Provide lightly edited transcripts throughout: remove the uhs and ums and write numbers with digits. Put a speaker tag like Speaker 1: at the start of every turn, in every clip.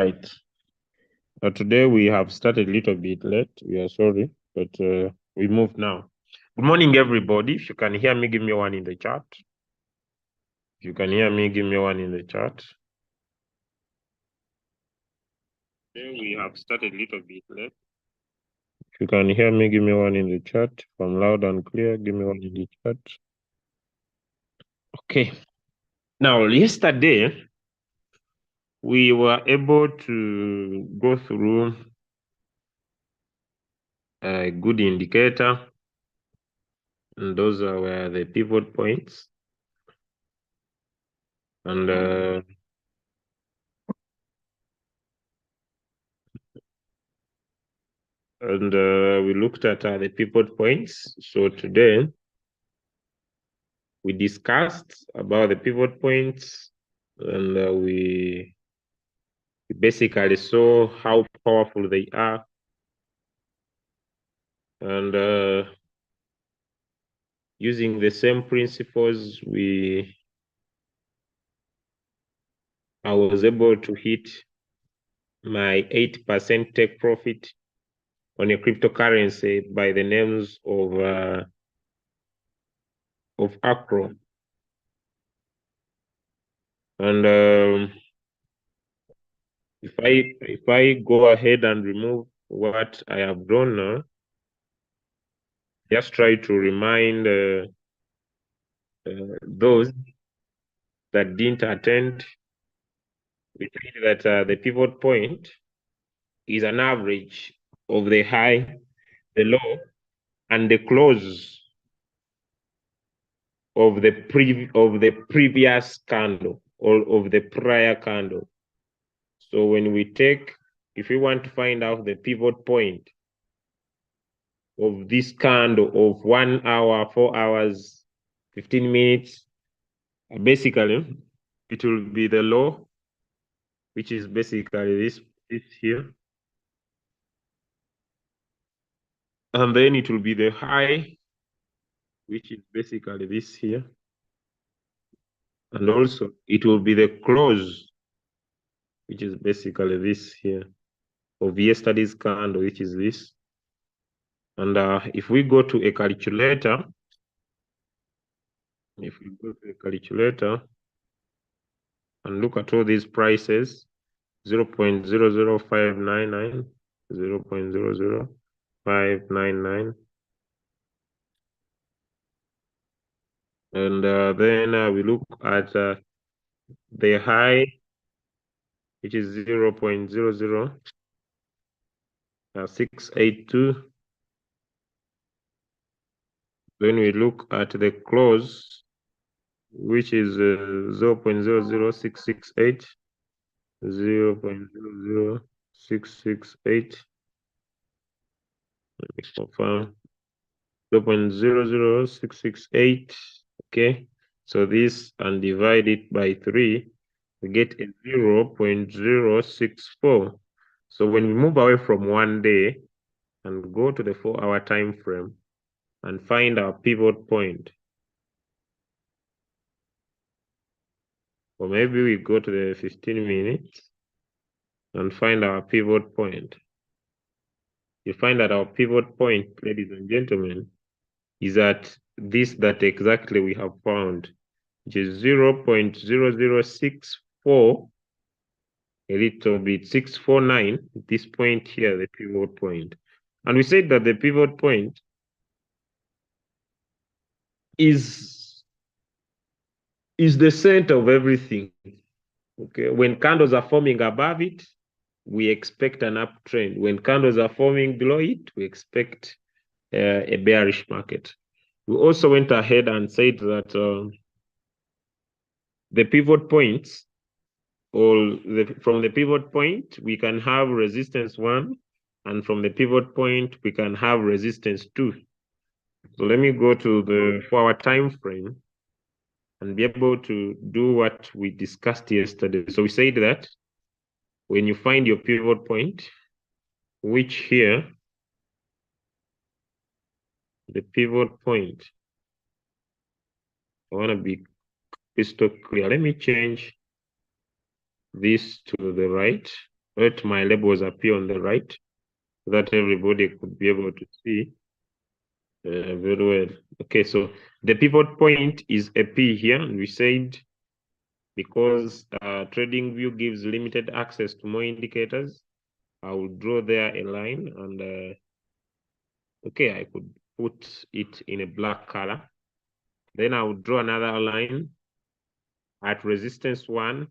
Speaker 1: right. Today we have started a little bit late. We are sorry, but we move now. Good morning, everybody. If you can hear me, give me one in the chat. If you can hear me, give me one in the chat. Today we have started a little bit late. If you can hear me, give me one in the chat. If I'm loud and clear, give me one in the chat. Okay. Now, yesterday, we were able to go through a good indicator, and those were the pivot points. And we looked at the pivot points. So today we discussed about the pivot points, and we basically saw how powerful they are. And using the same principles, I was able to hit my 8% take profit on a cryptocurrency by the names of Acro. And if I go ahead and remove what I have done now, just try to remind those that didn't attend. We said that the pivot point is an average of the high, the low, and the close of the previous candle or of the prior candle. So when we take, if we want to find out the pivot point of this candle of 1 hour, 4 hours, 15 minutes, basically it will be the low, which is basically this here. And then it will be the high, which is basically this here. And also it will be the close, which is basically this here, of yesterday's candle, which is this. And if we go to a calculator, and look at all these prices, 0.00599, 0.00599. And then we look at the high, which is 0.00682. Then we look at the close, which is 0.00668, 0.00668. Let me confirm. 0.00668. Okay, so this and divide it by 3, we get a 0.064. So when we move away from 1 day and go to the 4-hour time frame and find our pivot point, or maybe we go to the 15 minutes and find our pivot point, you find that our pivot point, ladies and gentlemen, is at this that exactly we have found, which is 0.0064, a little bit, 649, this point here, the pivot point. And we said that the pivot point is the center of everything. Okay, when candles are forming above it, we expect an uptrend. When candles are forming below it, we expect a bearish market. We also went ahead and said that the pivot points, or from the pivot point, we can have resistance 1, and from the pivot point, we can have resistance 2. So let me go to the 4-hour time frame and be able to do what we discussed yesterday. So we said that when you find your pivot point, which here, the pivot point, I want to be crystal clear. Let me change this to the right. Let my labels appear on the right so that everybody could be able to see very well. Okay, so the pivot point is a P here, and we said because TradingView gives limited access to more indicators, I will draw there a line, and okay, I could put it in a black color. Then I will draw another line at resistance 1,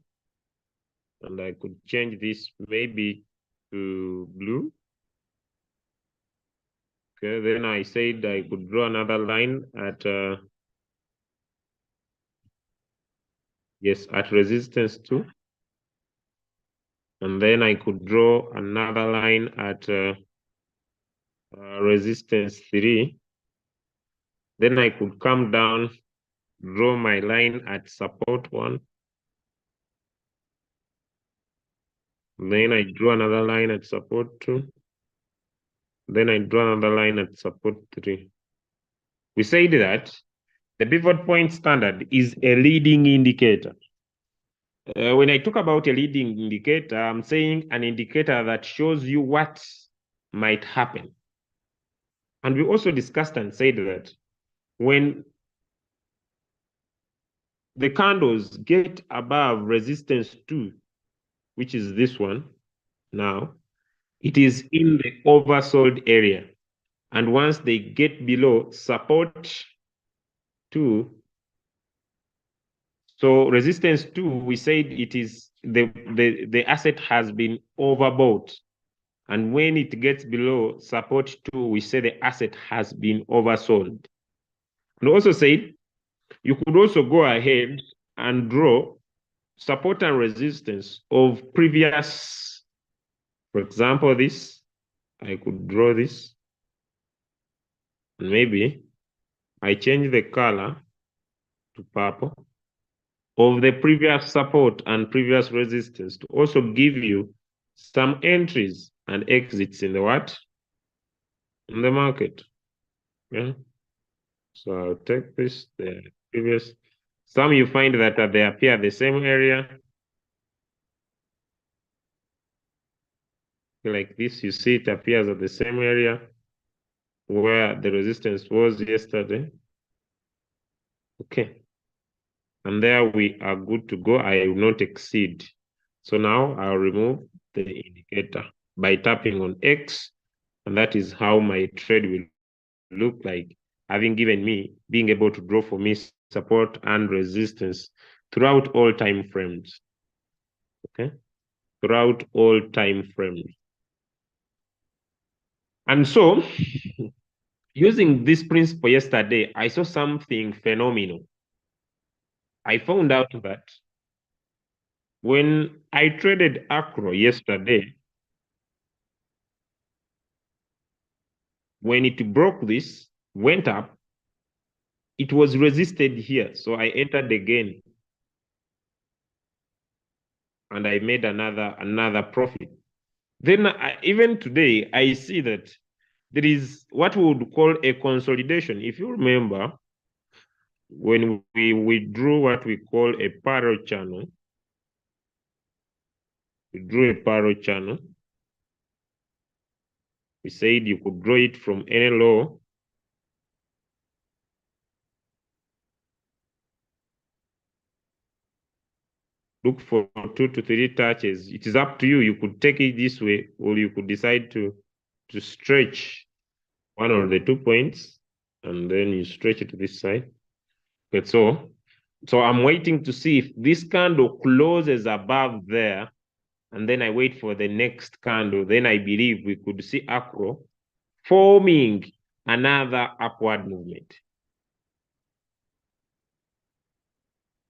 Speaker 1: and I could change this maybe to blue. Okay, then I said I could draw another line at yes, at resistance 2. And then I could draw another line at resistance 3. Then I could come down, draw my line at support 1. Then I draw another line at support 2. Then I draw another line at support 3. We said that the pivot point standard is a leading indicator. When I talk about a leading indicator, I'm saying an indicator that shows you what might happen. And we also discussed and said that when the candles get above resistance 2, which is this one now, it is in the oversold area. And once they get below support 2, so resistance 2, we said it is the asset has been overbought. And when it gets below support 2, we say the asset has been oversold. And also said you could also go ahead and draw support and resistance of previous, for example, this, I could draw this. And maybe I change the color to purple of the previous support and previous resistance to also give you some entries and exits in the what? In the market. Yeah. So I'll take this, the previous. Some you find that they appear the same area. Like this, you see it appears at the same area where the resistance was yesterday. Okay. And there we are good to go. I will not exceed. So now I'll remove the indicator by tapping on X. And that is how my trade will look like, having given me, being able to draw for me support and resistance throughout all time frames. Okay. Throughout all time frames. And so, using this principle yesterday, I saw something phenomenal. I found out that when I traded Acro yesterday, when it broke this, went up, it was resisted here. So I entered again. And I made another profit. Then even today, I see that there is what we would call a consolidation. If you remember, when we drew what we call a parallel channel, we drew a parallel channel. We said you could draw it from any low. Look for 2 to 3 touches. It is up to you. You could take it this way, or you could decide to stretch one of the 2 points, and then you stretch it to this side. Okay, so I'm waiting to see if this candle closes above there, and then I wait for the next candle. Then I believe we could see Acro forming another upward movement.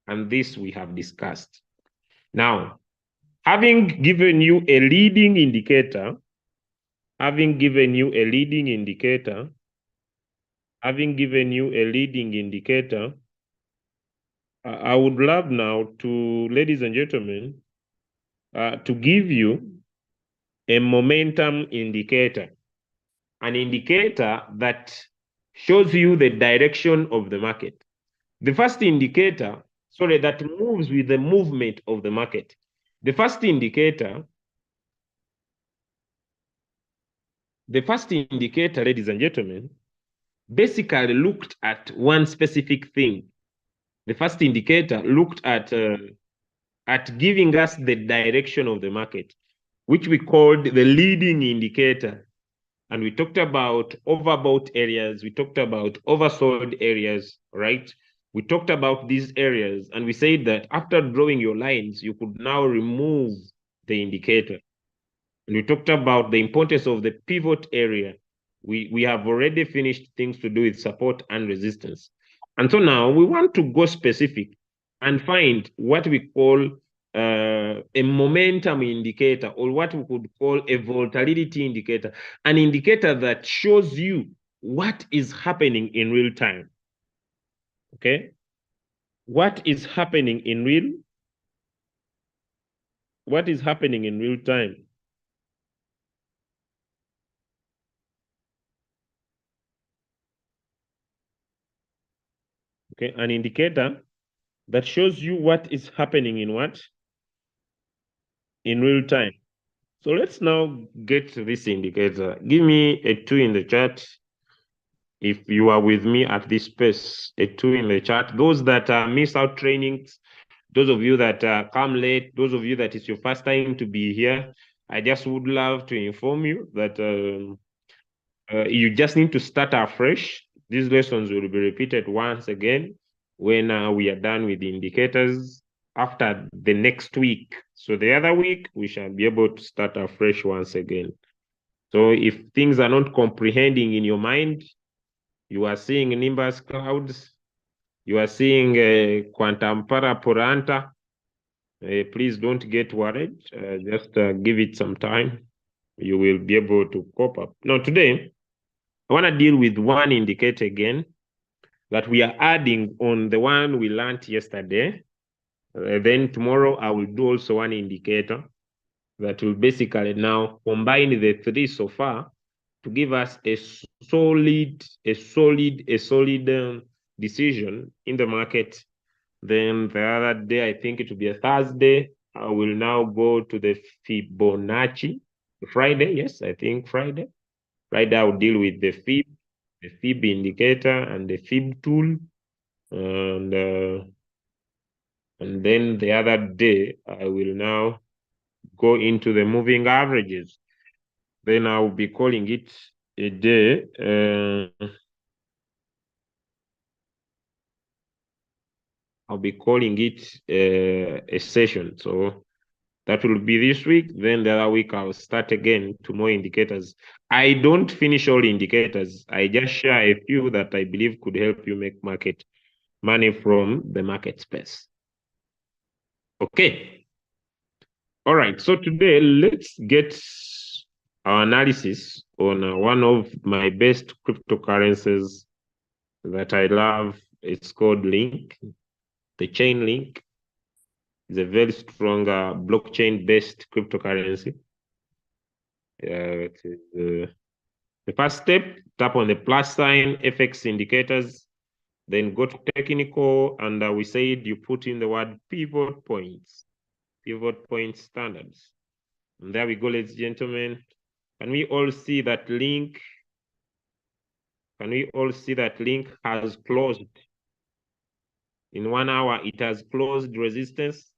Speaker 1: And this we have discussed. Now, having given you a leading indicator, I would love now to, ladies and gentlemen, to give you a momentum indicator, an indicator that shows you the direction of the market. The first indicator, that moves with the movement of the market. The first indicator The first indicator, ladies and gentlemen, basically looked at one specific thing. The first indicator looked at giving us the direction of the market, which we called the leading indicator. And we talked about overbought areas. We talked about oversold areas, right? We talked about these areas, and we said that after drawing your lines, you could now remove the indicator. And we talked about the importance of the pivot area. We have already finished things to do with support and resistance. And so now we want to go specific and find what we call a momentum indicator, or what we could call a volatility indicator, an indicator that shows you what is happening in real time. Okay? What is happening in real time? Okay, an indicator that shows you what is happening in what? In real time. So let's now get to this indicator. Give me a 2 in the chat if you are with me at this pace. A 2 in the chat. Those that miss out trainings, those of you that come late, those of you that it's your first time to be here, I just would love to inform you that you just need to start afresh. These lessons will be repeated once again when we are done with the indicators after the next week. So the other week, we shall be able to start afresh once again. So if things are not comprehending in your mind, you are seeing nimbus clouds, you are seeing quantum parapuranta, please don't get worried. Just give it some time. You will be able to cope up. Now, today, I want to deal with one indicator again that we are adding on the one we learned yesterday. Then tomorrow, I will do also one indicator that will basically now combine the three so far to give us a solid decision in the market. Then the other day, I think it will be a Thursday, I will now go to the Fibonacci. Friday, yes, I think Friday. Friday, I will deal with the Fib indicator and the Fib tool. And then the other day, I will now go into the moving averages. Then I will be calling it a day. I'll be calling it a session. So that will be this week. Then the other week, I'll start again to more indicators. I don't finish all indicators. I just share a few that I believe could help you make market money from the market space. Okay. All right. So today, let's get our analysis on one of my best cryptocurrencies that I love. It's called Link. The chain Link is a very strong blockchain-based cryptocurrency. The first step, tap on the plus sign, FX indicators, then go to technical, and we said you put in the word pivot points standards. And there we go, ladies and gentlemen. Can we all see that Link? Can we all see that Link has closed? In 1 hour, it has closed resistance,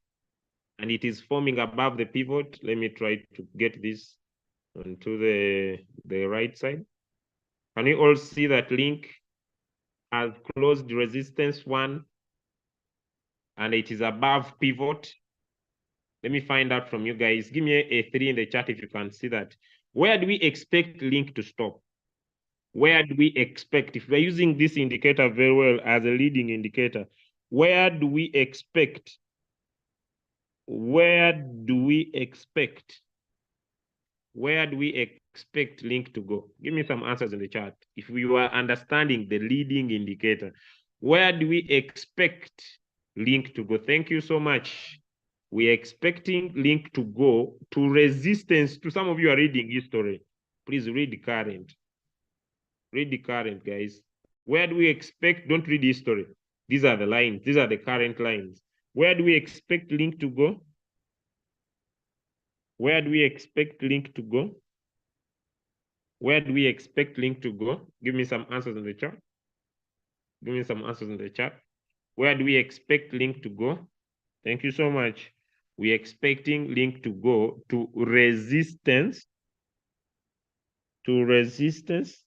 Speaker 1: and it is forming above the pivot. Let me try to get this onto the right side. Can we all see that Link has closed resistance 1, and it is above pivot? Let me find out from you guys. Give me a 3 in the chat if you can see that. Where do we expect Link to stop? Where do we expect, if we're using this indicator very well as a leading indicator, where do we expect Link to go? Give me some answers in the chat. If we were understanding the leading indicator, where do we expect Link to go? Thank you so much. We're expecting Link to go to resistance. To some of you are reading history. Please read the current. Read the current, guys. Where do we expect? Don't read history. These are the lines. These are the current lines. Where do we expect Link to go? Where do we expect Link to go? Where do we expect link to go? Give me some answers in the chat. Give me some answers in the chat. Where do we expect link to go? Thank you so much. We're expecting link to go to resistance. To resistance.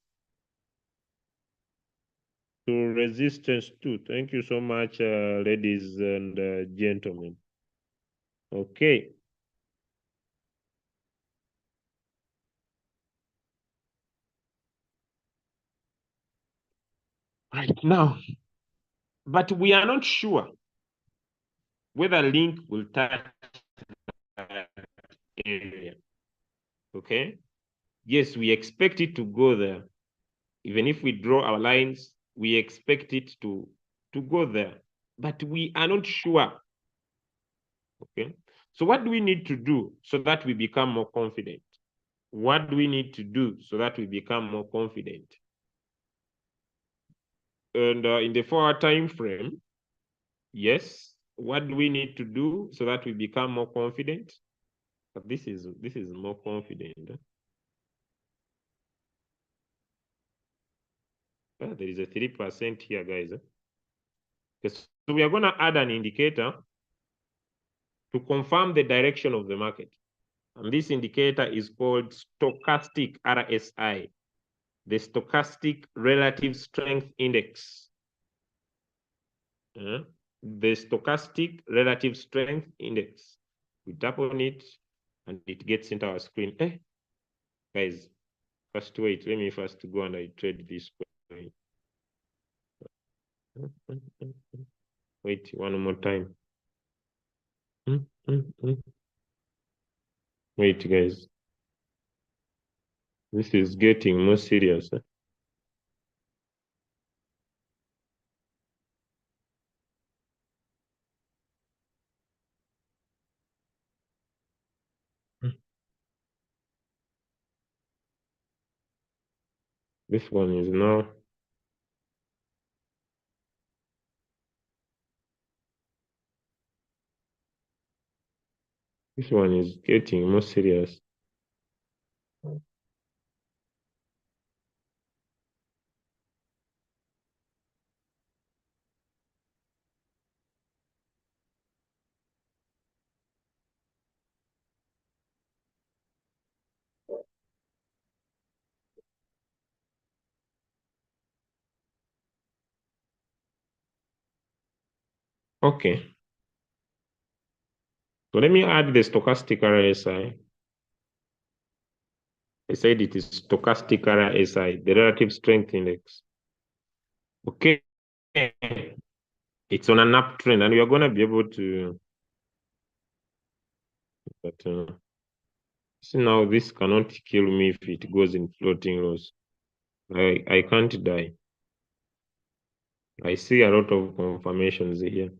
Speaker 1: To resistance 2. Thank you so much, ladies and gentlemen. Okay. Right now. But we are not sure whether link will touch that area. Okay. Yes, we expect it to go there. Even if we draw our lines, we expect it to go there. But we are not sure. Okay. So what do we need to do so that we become more confident? What do we need to do so that we become more confident? And in the 4-hour time frame, yes, what do we need to do so that we become more confident? But this is more confident. There is a 3% here, guys. Okay, so we are going to add an indicator to confirm the direction of the market. And this indicator is called Stochastic RSI, the Stochastic Relative Strength Index. The Stochastic Relative Strength Index. We tap on it and it gets into our screen. Guys, first wait, let me first go and I trade this coin. Wait, one more time. Wait, guys. This is getting more serious. This one is now. This one is getting more serious. Okay. So let me add the stochastic RSI. I said it is stochastic RSI, the relative strength index. Okay. It's on an uptrend and we are going to be able to. But see now, this cannot kill me if it goes in floating loss. I can't die. I see a lot of confirmations here.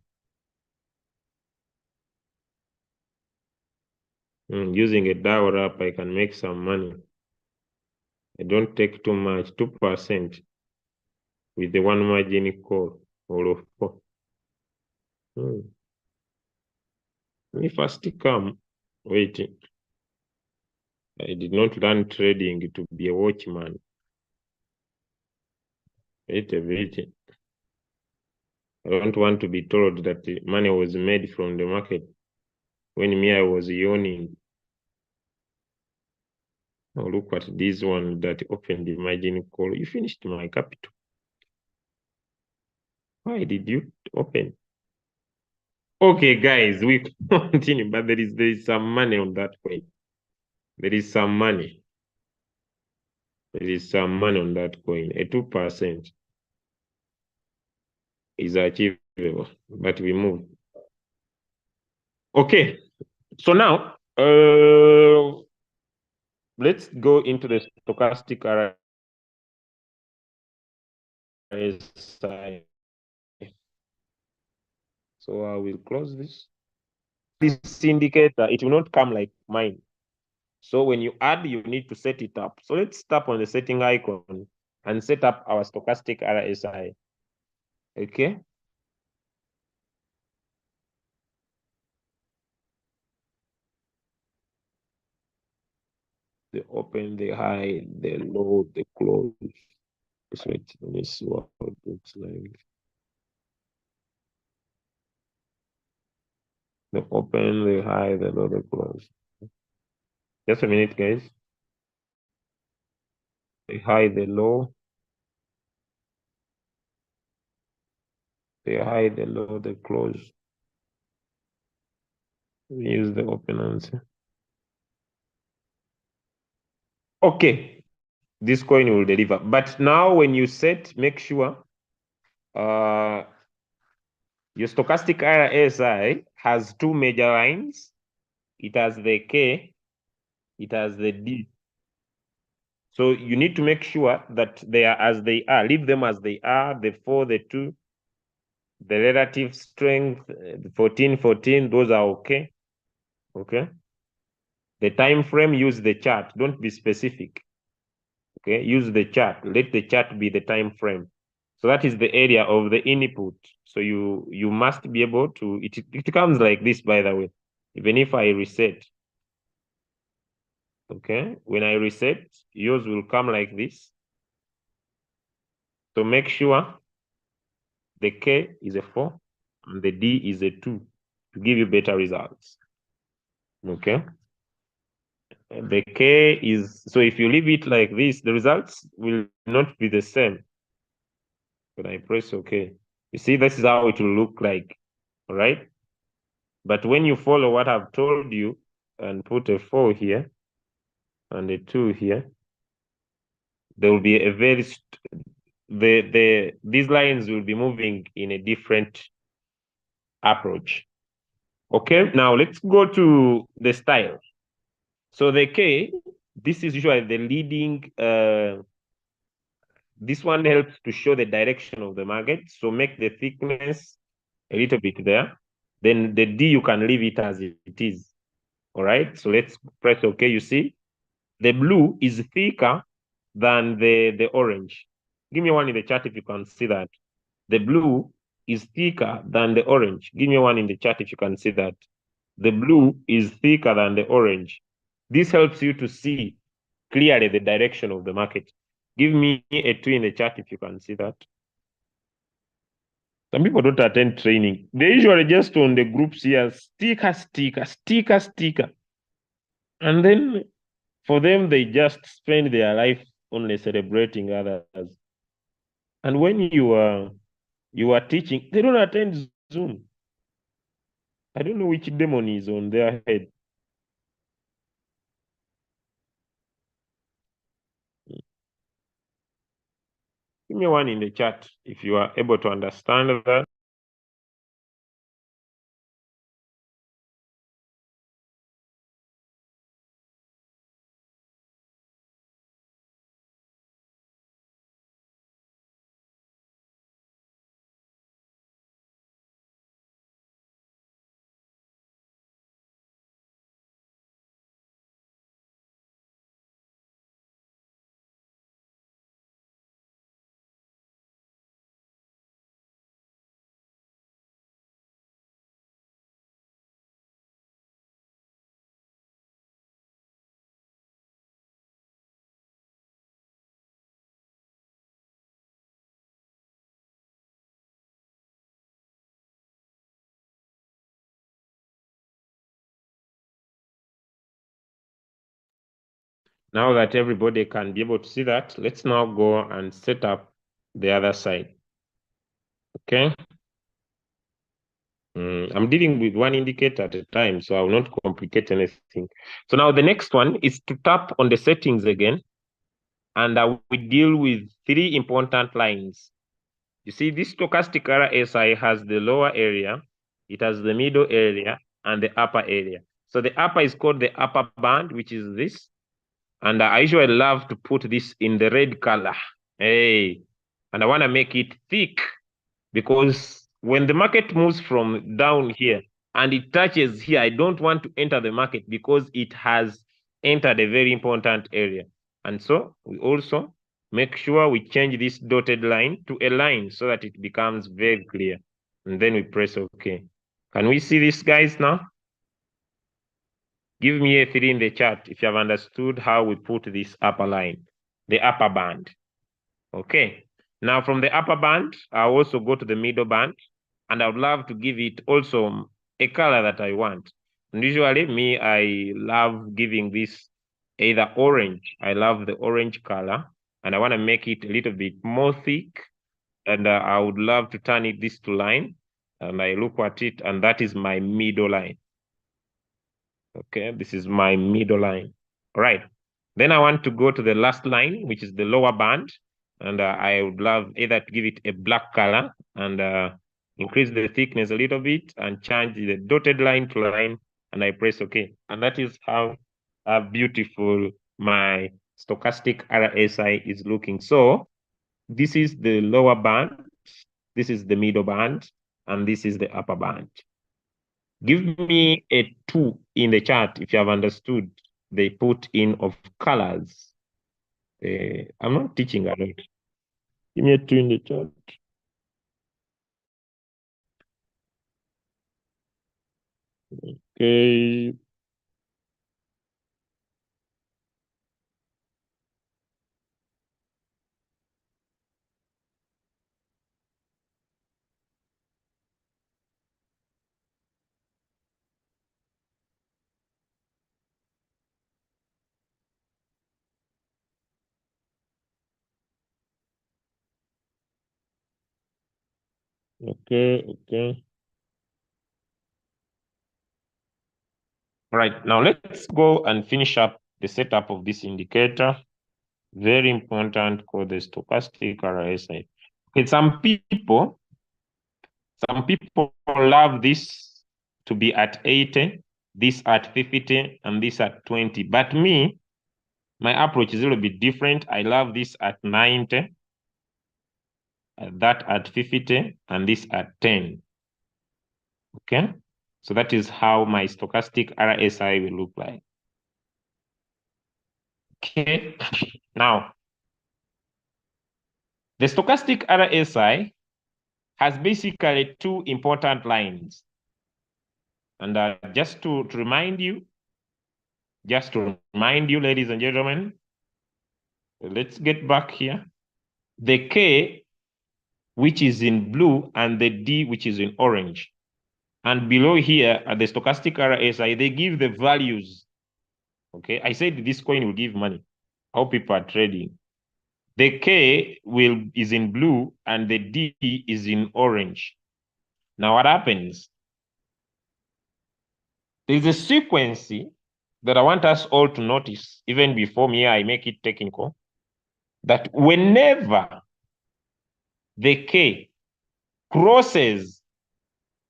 Speaker 1: Using a DAO wrap, I can make some money. I don't take too much, 2% with the one margin call or 4. Let me first come. Wait. I did not learn trading to be a watchman. Wait a bit. I don't want to be told that the money was made from the market when me, I was yawning. Now look at this one that opened the margin call. You finished my capital. Why did you open? Okay, guys, we continue, but there is some money on that coin. There is some money. There is some money on that coin. A 2% is achievable, but we move. Okay, so now let's go into the stochastic RSI. So I will close this. This indicator, it will not come like mine. So when you add, you need to set it up. So let's tap on the setting icon and set up our stochastic RSI. Okay. the open, the high, the low, the close. Wait, let me see what it looks like. The open, the high, the low, the close. Just a minute, guys. The high, the low, the high, the low, the close. We use the open answer. Okay, this coin will deliver. But now when you set, make sure your stochastic RSI has two major lines. It has the K, it has the D. So you need to make sure that they are as they are. Leave them as they are, the 4, the 2, the relative strength, the 14, 14, those are okay. Okay. The time frame, use the chart. Don't be specific. Okay, use the chart. Let the chart be the time frame. So that is the area of the input. So you must be able to, it comes like this, by the way. Even if I reset, okay, when I reset, yours will come like this. So make sure the K is a 4 and the D is a 2 to give you better results. Okay. The K is, so if you leave it like this, the results will not be the same. When I press OK, you see, this is how it will look like. All right. But when you follow what I've told you and put a 4 here and a 2 here, there will be a very, these lines will be moving in a different approach. Okay, now let's go to the style. So the K, this is usually the leading, this one helps to show the direction of the market. So make the thickness a little bit there. Then the D, you can leave it as it is. All right, so let's press OK. You see, the blue is thicker than the orange. Give me one in the chat if you can see that. The blue is thicker than the orange. Give me one in the chat if you can see that. The blue is thicker than the orange. This helps you to see clearly the direction of the market. Give me a 2 in the chat if you can see that. Some people don't attend training. They usually just on the groups here, sticker, sticker, sticker, sticker. And then for them, they just spend their life only celebrating others. And when you are teaching, they don't attend Zoom. I don't know which demon is on their head. Give me one in the chat if you are able to understand that. Now that everybody can be able to see that, let's now go and set up the other side. Okay. I'm dealing with one indicator at a time, so I will not complicate anything. So now the next one is to tap on the settings again, and we deal with 3 important lines. You see, this stochastic RSI has the lower area, it has the middle area, and the upper area. So the upper is called the upper band, which is this. And I usually love to put this in the red color. Hey, and I want to make it thick because when the market moves from down here and it touches here, I don't want to enter the market because it has entered a very important area. And so we also make sure we change this dotted line to a line so that it becomes very clear. And then we press OK. Can we see this, guys, now? Give me a 3 in the chat if you have understood how we put this upper line, the upper band. Okay. Now from the upper band, I'll also go to the middle band, and I would love to give it also a color that I want. And usually me, I love giving this either orange. I love the orange color, and I want to make it a little bit more thick. And I would love to turn this to line. And I look at it, and that is my middle line. Okay, this is my middle line. All right. Then I want to go to the last line, which is the lower band. And I would love either to give it a black color and increase the thickness a little bit and change the dotted line to line. And I press OK. And that is how beautiful my stochastic RSI is looking. So this is the lower band, this is the middle band, and this is the upper band. Give me a 2 in the chat if you have understood the put in of colors. I'm not teaching a lot. Give me a 2 in the chat. Okay. Okay. All right, now let's go and finish up the setup of this indicator. Very important for the stochastic RSI. Okay, some people love this to be at 80, this at 50, and this at 20. But me, my approach is a little bit different. I love this at 90, that at 50, and this at 10. Okay, so that is how my stochastic RSI will look like. Okay, now the stochastic RSI has basically 2 important lines. And just to remind you, ladies and gentlemen, let's get back here. The K, which is in blue, and the D, which is in orange. And below here at the stochastic RSI, they give the values. Okay, I said this coin will give money. How people are trading. The K is in blue and the D is in orange. Now what happens? There's a sequence that I want us all to notice, even before me, I make it technical, that whenever the K crosses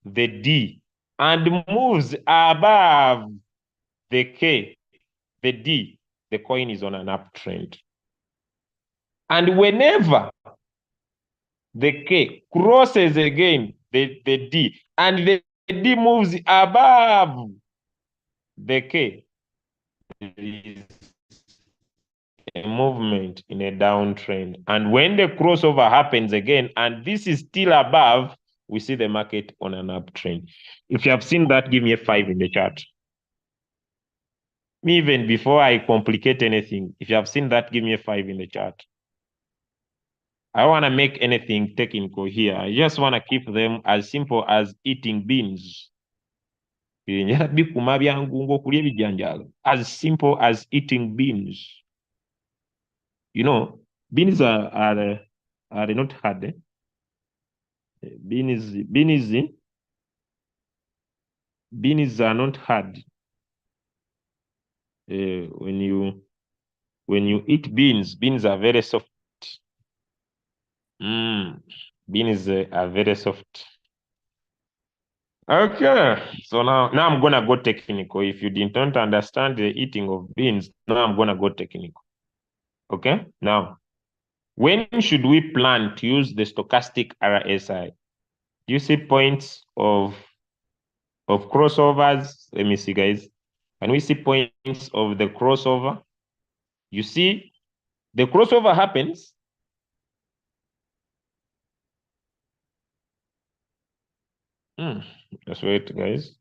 Speaker 1: the D and moves above the K, the D, the coin is on an uptrend. And whenever the K crosses again the D and the D moves above the K, there is a movement in a downtrend. And when the crossover happens again, and this is still above, we see the market on an uptrend. If you have seen that, give me a 5 in the chart. Even before I complicate anything, if you have seen that, give me a 5 in the chart. I don't want to make anything technical here. I just want to keep them as simple as eating beans. As simple as eating beans. You know, beans are not hard. Beans are not hard. When you eat beans are very soft. Beans are very soft. Okay, so now I'm gonna go technical. If you didn't understand the eating of beans, now I'm gonna go technical. Okay, now when should we plan to use the stochastic RSI? Do you see points of crossovers? Let me see, guys. Can we see points of the crossover? You see, the crossover happens. Just wait, guys.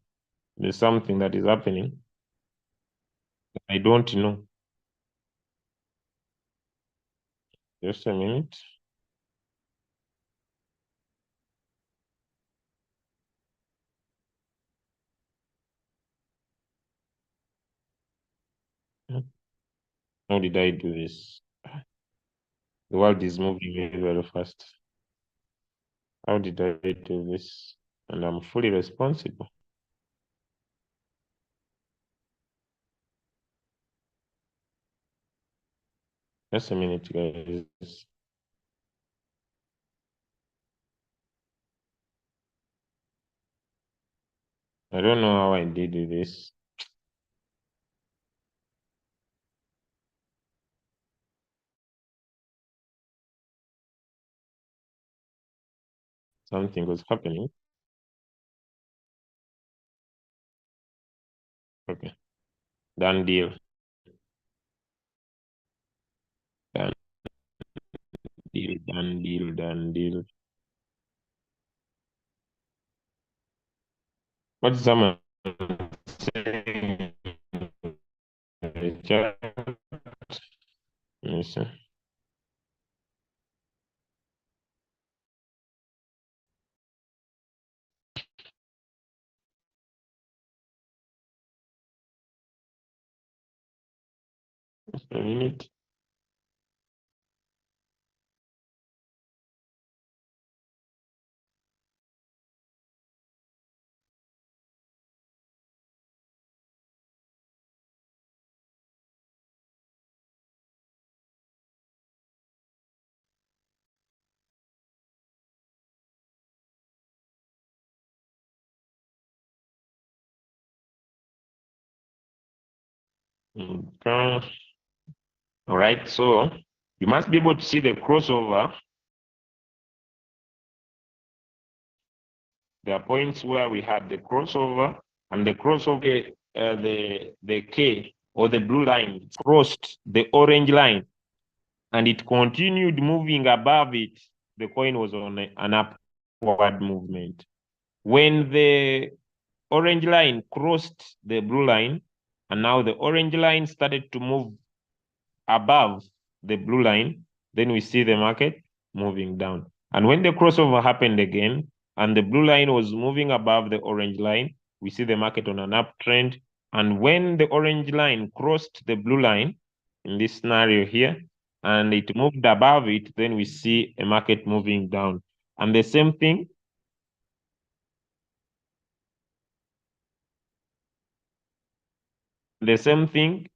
Speaker 1: There's something that is happening. I don't know. Just a minute. How did I do this? The world is moving very, very fast. How did I do this? And I'm fully responsible. Just a minute, guys. I don't know how I did this. Something was happening. Okay. Done deal. Done deal, done deal, done deal. What's someone saying in the chat? Listen. Just a minute. Okay. All right. So you must be able to see the crossover. There are points where we had the crossover, and the crossover, the K or the blue line crossed the orange line, and it continued moving above it. The coin was on an upward movement. When the orange line crossed the blue line, and now the orange line started to move above the blue line, then we see the market moving down. And when the crossover happened again, and the blue line was moving above the orange line, we see the market on an uptrend. And when the orange line crossed the blue line, in this scenario here, and it moved above it, then we see a market moving down. And the same thing,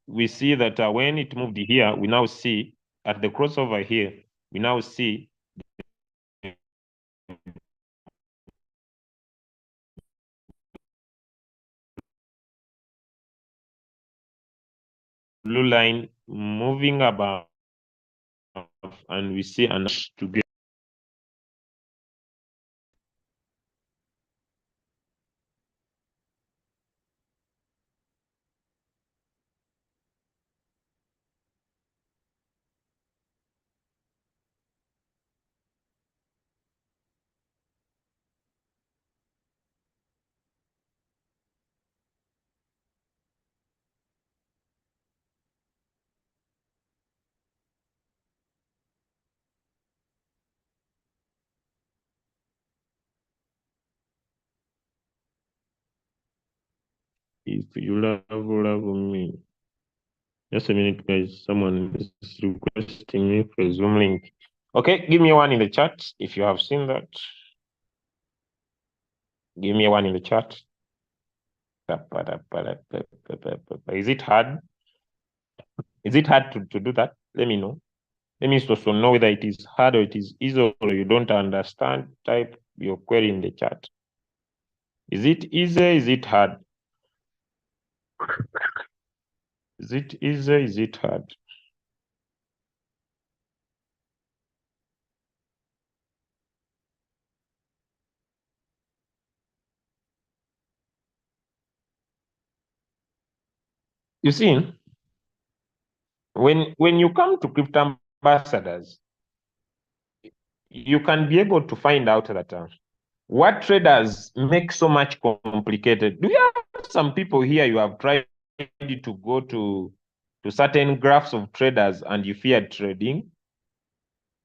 Speaker 1: we see that when it moved here, we now see at the crossover here, we now see blue line moving above, and we see an together. If you love me. Just a minute, guys. Someone is requesting me for a Zoom link. Okay, give me one in the chat if you have seen that. Give me one in the chat. Is it hard? Is it hard to do that? Let me know. Let me also know whether it is hard or it is easy or you don't understand. Type your query in the chat. Is it easy? Is it hard? Is it easy? Is it hard? You see, when you come to crypto ambassadors, you can be able to find out that what traders make so much complicated. Do you have some people here you have tried to go to certain graphs of traders and you feared trading?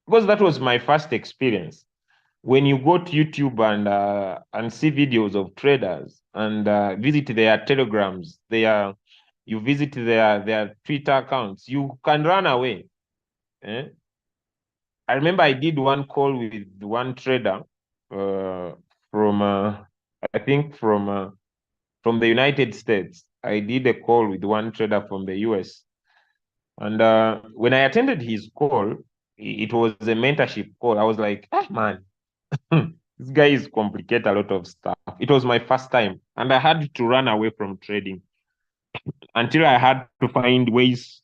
Speaker 1: Because that was my first experience. When you go to YouTube and see videos of traders and visit their telegrams, you visit their Twitter accounts, you can run away. Eh? I remember I did one call with one trader from I think from the United States. I did a call with one trader from the US. And when I attended his call, it was a mentorship call. I was like, ah, man, this guy is complicate a lot of stuff. It was my first time, and I had to run away from trading until I had to find ways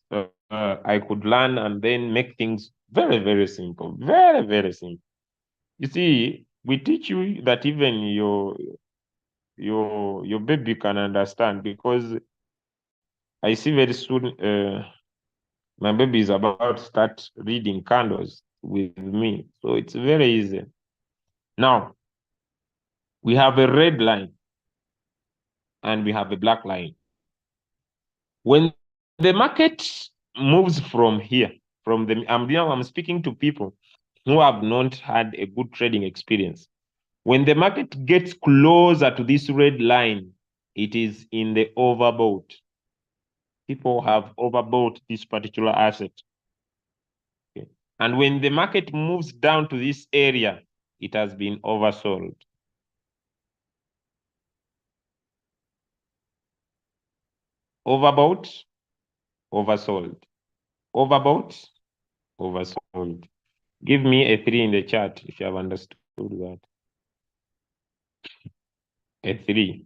Speaker 1: I could learn and then make things very, very simple. Very, very simple. You see, we teach you that even your baby can understand, because I see very soon my baby is about to start reading candles with me. So it's very easy. Now, we have a red line and we have a black line. When the market moves from here, I'm speaking to people who have not had a good trading experience. When the market gets closer to this red line, it is in the overbought. People have overbought this particular asset. Okay. And when the market moves down to this area, it has been oversold. Overbought, oversold. Overbought, oversold. Give me a 3 in the chat if you have understood that. A 3.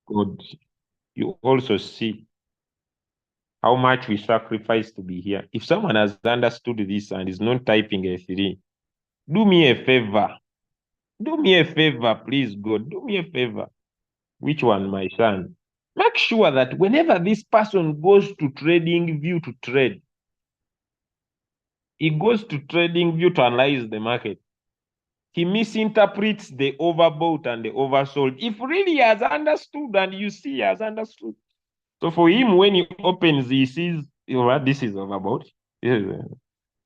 Speaker 1: Good. You also see how much we sacrifice to be here. If someone has understood this and is not typing a 3, do me a favor. Do me a favor, please, God. Do me a favor. Which one, my son? Make sure that whenever this person goes to trading view to trade, he goes to trading view to analyze the market. He misinterprets the overbought and the oversold. If really he has understood and you see he has understood. So for him, when he opens, he sees, this is overbought.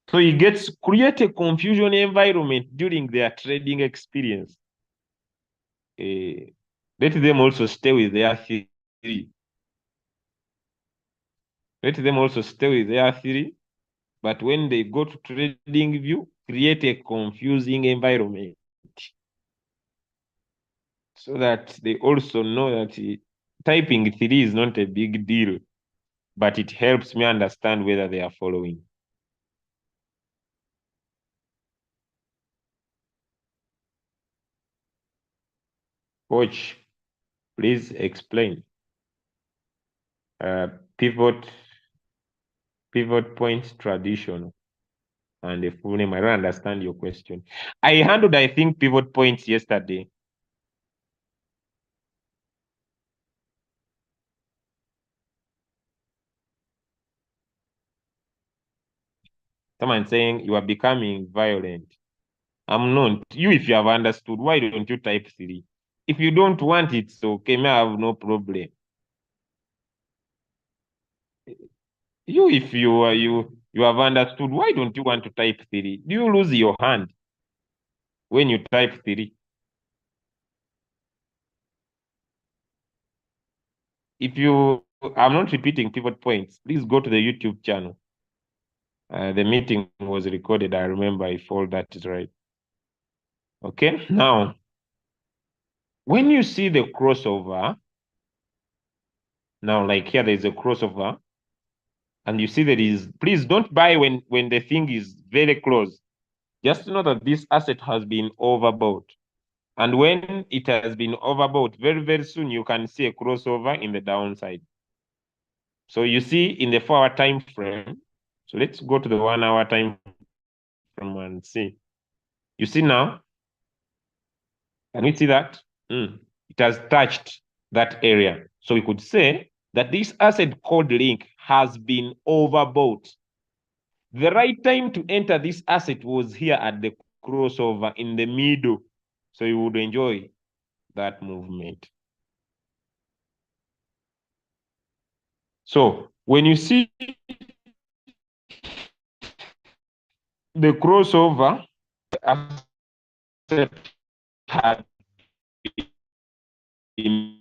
Speaker 1: So he create a confusion environment during their trading experience. Let them also stay with their theory. Let them also stay with their theory. But when they go to trading view, create a confusing environment so that they also know that typing 3 is not a big deal, but it helps me understand whether they are following. Coach, please explain. Pivot points traditional and a full name. I don't understand your question. I handled, I think, pivot points yesterday. Someone saying you are becoming violent. I'm not. You, if you have understood, why don't you type 3? If you don't want it, so okay, I have no problem. You, if you have understood, why don't you want to type 3? Do you lose your hand when you type 3? If you, I'm not repeating pivot points, please go to the YouTube channel. The meeting was recorded. I remember if all that is right. Okay, now, when you see the crossover, now like here, there's a crossover, and you see there is, please don't buy when the thing is very close. Just know that this asset has been overbought. And when it has been overbought, very, very soon you can see a crossover in the downside. So you see in the 4-hour time frame, so let's go to the 1-hour time frame and see. You see now, can we see that? It has touched that area. So we could say that this asset called link has been overbought. The right time to enter this asset was here at the crossover in the middle. So you would enjoy that movement. So when you see the crossover had been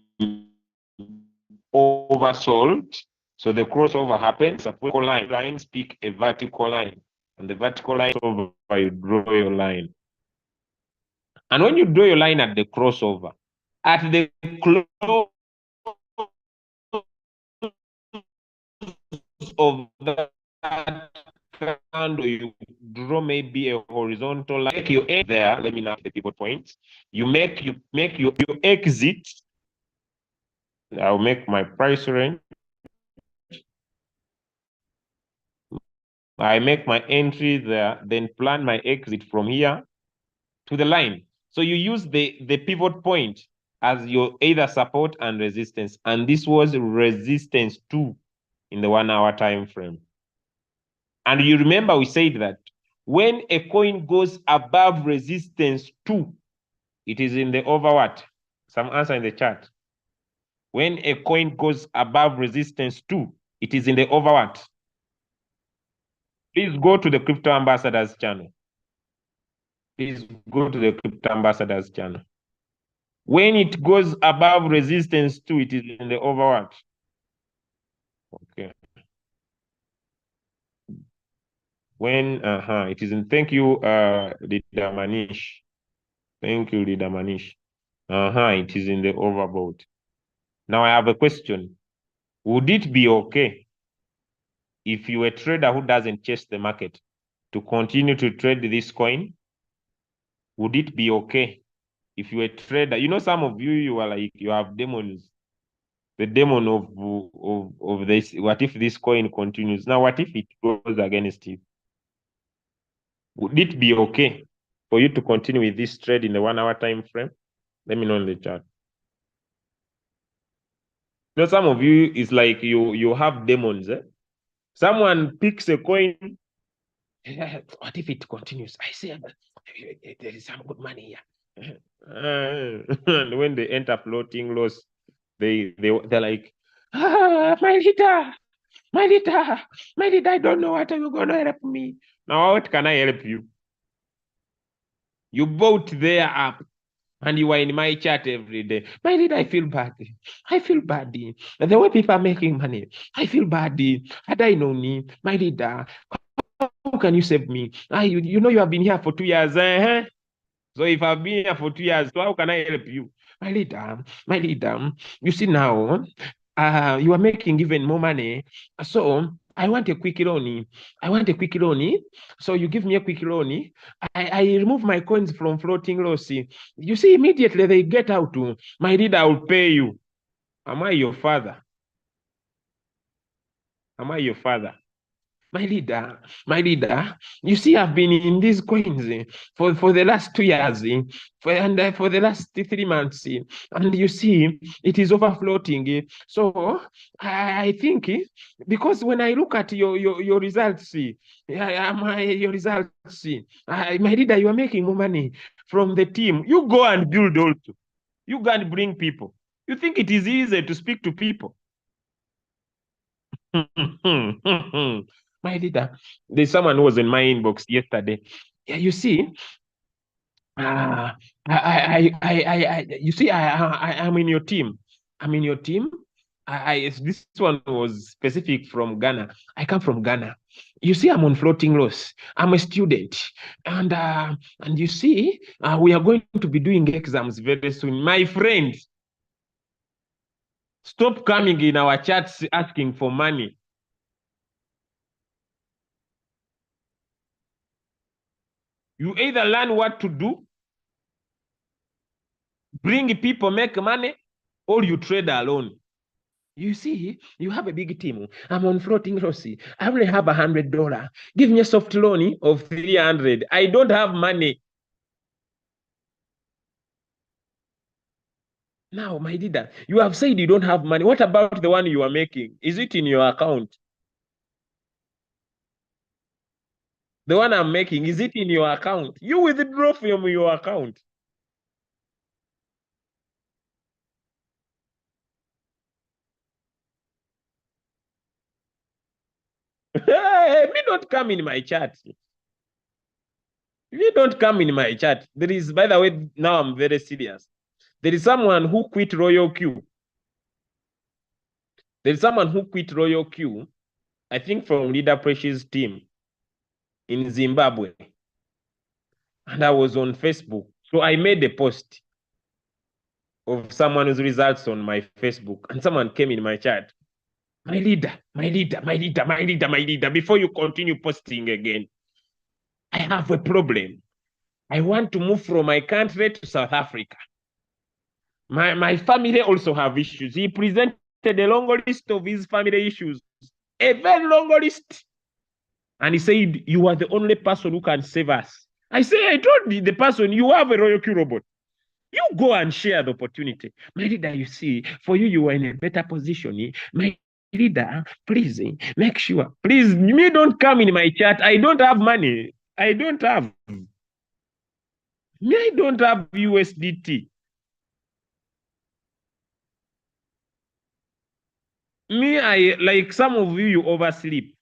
Speaker 1: oversold, so the crossover happens. Vertical lines pick a vertical line, and the vertical line over, you draw your line. And when you draw your line at the crossover, at the close of that candle, you draw maybe a horizontal line. Make your end there. Let me know the pivot points. You make your exit. I'll make my price range. I make my entry there, then plan my exit from here to the line. So you use the pivot point as your either support and resistance. And this was resistance 2 in the 1 hour time frame. And you remember we said that when a coin goes above resistance 2, it is in the over what? Some answer in the chat. When a coin goes above resistance 2, it is in the over what? Please go to the Crypto Ambassadors channel. Please go to the Crypto Ambassadors channel. When it goes above resistance 2, it is in the over what? Okay. When it is in, thank you, Leader Manish. Thank you, Leader Manish. It is in the overbought. Now I have a question. Would it be okay if you're a trader who doesn't chase the market to continue to trade this coin? Would it be okay if you're a trader? You know, some of you are like, you have demons. The demon of this. What if this coin continues? Now, what if it goes against you? Would it be okay for you to continue with this trade in the 1 hour time frame? Let me know in the chat. You know, some of you is like you have demons. Someone picks a coin. What if it continues? I say there is some good money here. And when they enter floating loss, they're like, my leader, my leader, my leader, I don't know what are you gonna help me. Now, what can I help you? You bought their app and you are in my chat every day. My leader, I feel bad. I feel bad. The way people are making money, I feel bad. Had I known me, my leader, how can you save me? You know you have been here for 2 years. So if I've been here for 2 years, so how can I help you? My leader, you see now, you are making even more money. So I want a quick loan. I want a quick loan. So you give me a quick loan. I remove my coins from floating loss. You see, immediately they get out. My leader, I will pay you. Am I your father? Am I your father? My leader, you see, I've been in these coins for the last 2 years for the last 3 months, and you see, it is overfloating. So I think because when I look at your results, your results, my leader, you are making more money from the team. You go and build also. You go and bring people. You think it is easy to speak to people? My leader, there's someone who was in my inbox yesterday. Yeah, you see, you see, I'm in your team. I'm in your team. This one was specific from Ghana. I come from Ghana. You see, I'm on floating loss. I'm a student, and you see, we are going to be doing exams very soon. My friend, stop coming in our chats asking for money. You either learn what to do, bring people, make money, or you trade alone. You see, you have a big team. I'm on floating Rossi. I only have $100. Give me a soft loan of 300. I don't have money. Now, my leader, you have said you don't have money. What about the one you are making? Is it in your account? The one I'm making, is it in your account? You withdraw from your account. don't come in my chat. If you don't come in my chat, there is, by the way, now I'm very serious. There is someone who quit Royal Q. There is someone who quit Royal Q, I think from Leader Precious team in Zimbabwe. And I was on Facebook. So I made a post of someone's results on my Facebook. And someone came in my chat. My leader, before you continue posting again, I have a problem. I want to move from my country to South Africa. My family also have issues. He presented a long list of his family issues, a very long list. And he said, you are the only person who can save us. I say, I told the person, you have a Royal Q robot. You go and share the opportunity. My leader, you see, for you, you are in a better position. My leader, please make sure. Please, me don't come in my chat. I don't have money. I don't have. Me, I don't have USDT. Me, I like some of you, you oversleep.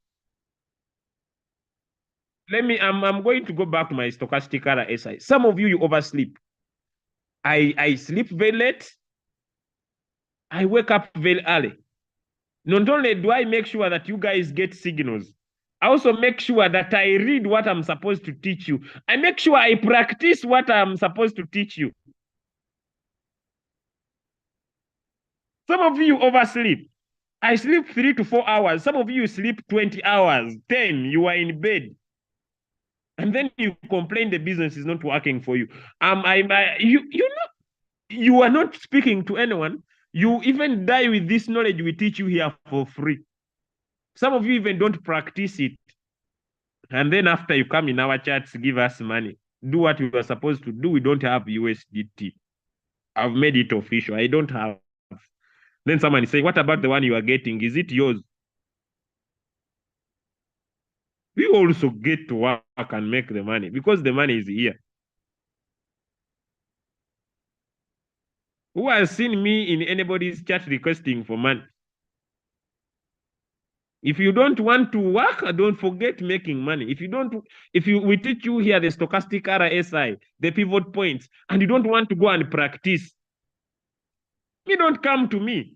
Speaker 1: I'm going to go back to my stochastic RSI. Some of you, you oversleep. I sleep very late. I wake up very early. Not only do I make sure that you guys get signals, I also make sure that I read what I'm supposed to teach you. I make sure I practice what I'm supposed to teach you. Some of you oversleep. I sleep 3 to 4 hours. Some of you sleep 20 hours, 10. You are in bed. And then you complain the business is not working for you. You are not speaking to anyone. You even die with this knowledge we teach you here for free. Some of you even don't practice it. And then after you come in our chats, give us money. Do what you are supposed to do. We don't have USDT. I've made it official. I don't have. Then someone is saying, what about the one you are getting? Is it yours? We also get to work and make the money because the money is here. Who has seen me in anybody's chat requesting for money? If you don't want to work, don't forget making money. We teach you here the stochastic RSI, the pivot points, and you don't want to go and practice, you don't come to me.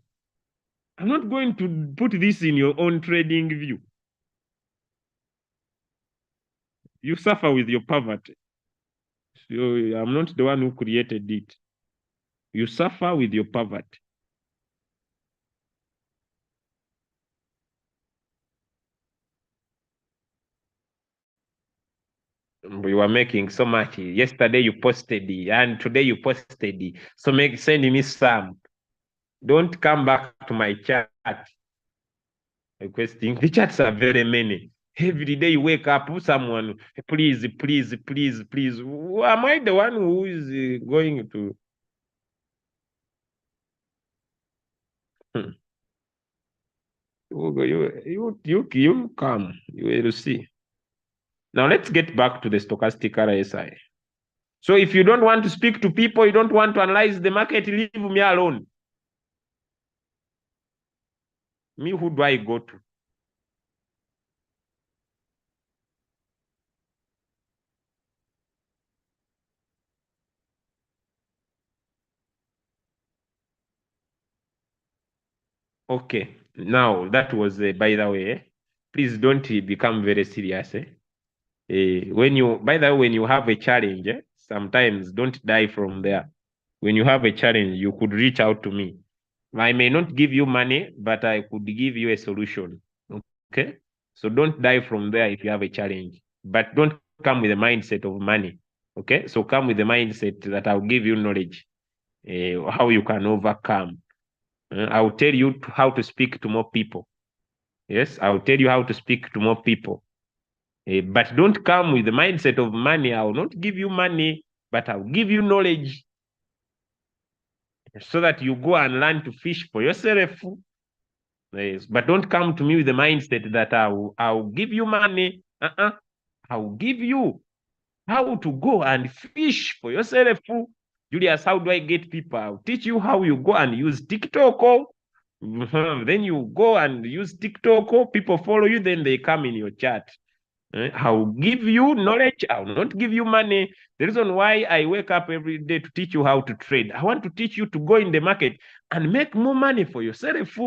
Speaker 1: I'm not going to put this in your own trading view. You suffer with your poverty. So I'm not the one who created it. You suffer with your poverty. You were making so much. Yesterday you posted, and today you posted. So send me some. Don't come back to my chat requesting. The chats are very many. Every day you wake up, someone, please. Am I the one who is going to? You come. You will see. Now let's get back to the stochastic RSI. So if you don't want to speak to people, you don't want to analyze the market, leave me alone. Me, who do I go to? Okay, now that was, by the way, please don't become very serious. By the way, when you have a challenge, sometimes don't die from there. When you have a challenge, you could reach out to me. I may not give you money, but I could give you a solution. Okay? So don't die from there if you have a challenge. But don't come with a mindset of money. Okay? So come with the mindset that I'll give you knowledge, how you can overcome. I'll tell you how to speak to more people. Yes, I'll tell you how to speak to more people. But don't come with the mindset of money. I will not give you money, but I'll give you knowledge so that you go and learn to fish for yourself. Yes, but don't come to me with the mindset that I'll give you money. I'll give you how to go and fish for yourself. Julius, how do I get people? I'll teach you how you go and use TikTok. Then you go and use TikTok. People follow you, then they come in your chat. I'll give you knowledge. I'll not give you money. The reason why I wake up every day to teach you how to trade, I want to teach you to go in the market and make more money for yourself.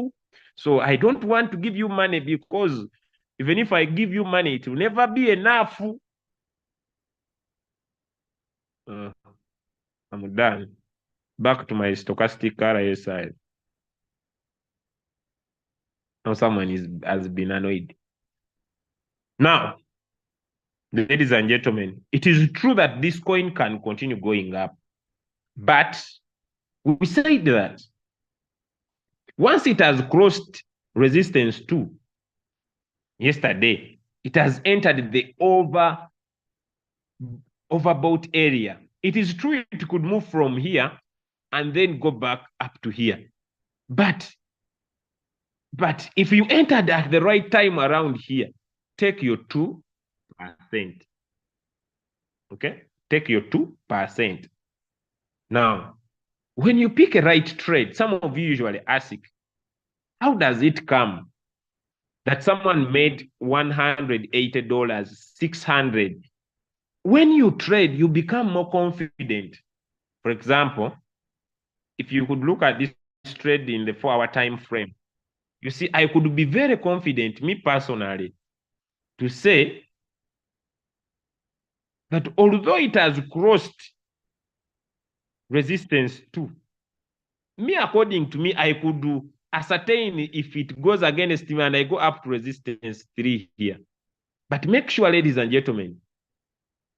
Speaker 1: So I don't want to give you money because even if I give you money, it will never be enough. I'm done. Back to my stochastic RSI. Now someone has been annoyed. Now, ladies and gentlemen, it is true that this coin can continue going up. But we said that once it has crossed resistance 2 yesterday, it has entered the overbought area. It is true it could move from here and then go back up to here. But if you entered at the right time around here, take your 2%. Okay? Take your 2%. Now, when you pick a right trade, some of you usually ask, how does it come that someone made $180, 600? When you trade, you become more confident. For example, if you could look at this trade in the 4-hour time frame, you see, I could be very confident, me personally, to say that although it has crossed resistance 2, me, according to me, I could ascertain if it goes against me and I go up to resistance 3 here. But make sure, ladies and gentlemen,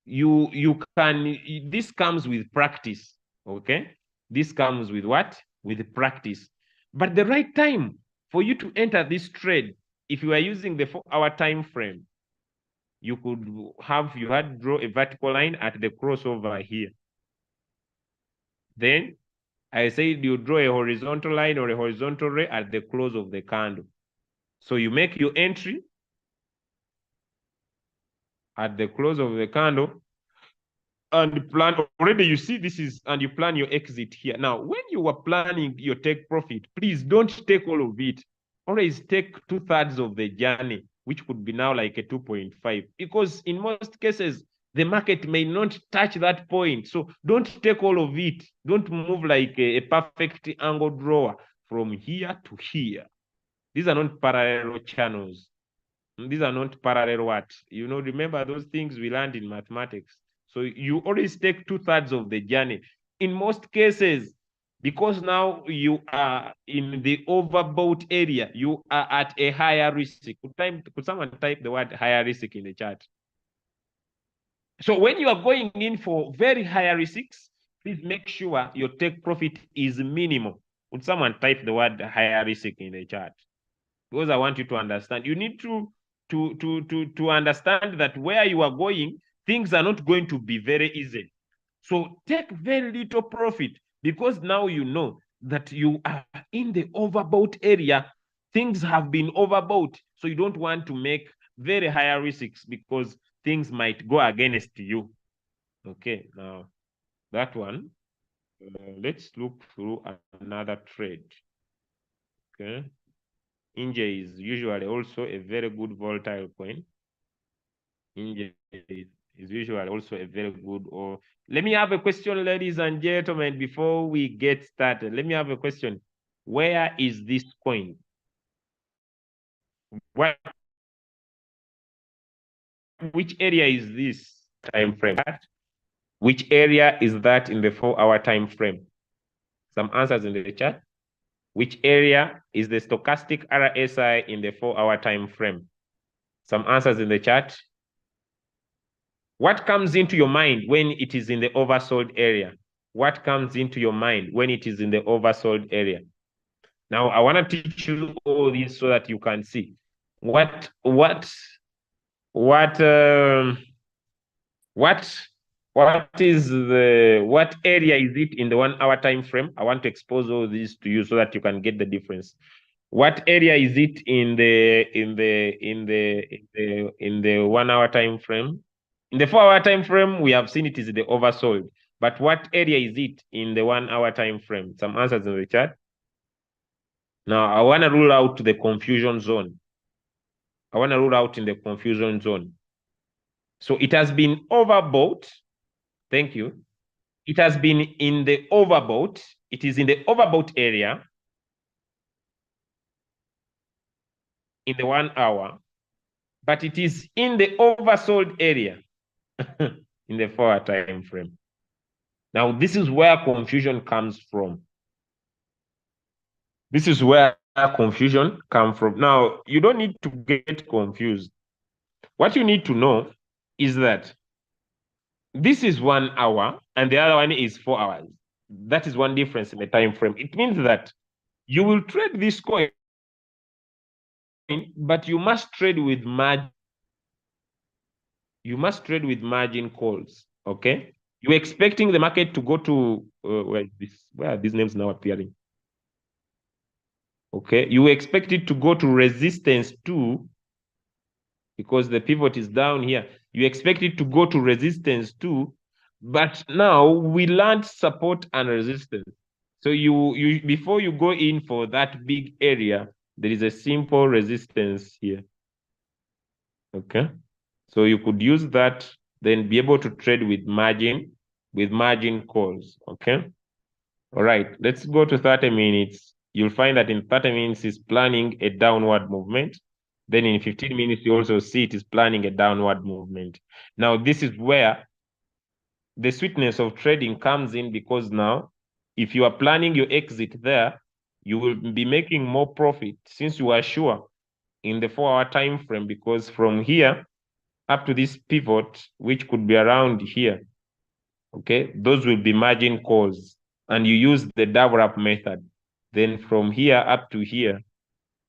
Speaker 1: this comes with practice, okay? This comes with what? With practice. But the right time for you to enter this trade, if you are using the 4-hour time frame, you had draw a vertical line at the crossover here. Then I said you draw a horizontal line or a horizontal ray at the close of the candle. So you make your entry at the close of the candle and plan already. You see this is, and you plan your exit here. Now, when you are planning your take profit, please don't take all of it. Always take 2/3 of the journey, which could be now like a 2.5, because in most cases, the market may not touch that point. So don't take all of it. Don't move like a perfect angle drawer from here to here. These are not parallel channels. These are not parallel what? Remember those things we learned in mathematics. So you always take 2/3 of the journey. In most cases, because now you are in the overbought area, you are at a higher risk. Could someone type the word higher risk in the chat? So when you are going in for very higher risks, please make sure your take profit is minimal. Would someone type the word higher risk in the chat? Because I want you to understand. You need to understand that where you are going, things are not going to be very easy. So take very little profit, because now you know that you are in the overbought area. Things have been overbought. So you don't want to make very higher risks because things might go against you. Okay, now that one, let's look through another trade. Okay. Inje is usually also a very good volatile coin. Inje is usually also a very good. Or let me have a question, ladies and gentlemen, before we get started. Let me have a question. Where is this coin? Which area is this time frame? Which area is that in the 4-hour time frame? Some answers in the chat. Which area is the stochastic RSI in the 4-hour time frame? Some answers in the chat. What comes into your mind when it is in the oversold area? What comes into your mind when it is in the oversold area? Now, I want to teach you all this so that you can see what area is it in the 1-hour time frame? I want to expose all this to you so that you can get the difference. What area is it in the 1-hour time frame? In the 4-hour time frame, we have seen it is the oversold. But what area is it in the 1-hour time frame? Some answers in the chat. Now, I want to rule out the confusion zone. I want to rule out in the confusion zone. So it has been overbought. Thank you. It has been in the overbought. It is in the overbought area in the 1 hour, but it is in the oversold area in the 4-hour time frame. Now, this is where confusion comes from. This is where confusion comes from. Now, you don't need to get confused. What you need to know is that this is 1 hour and the other one is 4 hours. That is one difference in the time frame. It means that you will trade this coin, but you must trade with margin. You must trade with margin calls. Okay. You're expecting the market to go to where are these names now appearing? Okay. You expect it to go to resistance 2 because the pivot is down here. You expect it to go to resistance 2, but now we learned support and resistance. So you before you go in for that big area, there is a simple resistance here. Okay. So you could use that, then be able to trade with margin calls. Okay. All right. Let's go to 30 minutes. You'll find that in 30 minutes is planning a downward movement. Then in 15 minutes, you also see it is planning a downward movement. Now, this is where the sweetness of trading comes in, because now, if you are planning your exit there, you will be making more profit since you are sure in the 4-hour time frame, because from here up to this pivot, which could be around here, okay, those will be margin calls, and you use the double up method. Then from here up to here,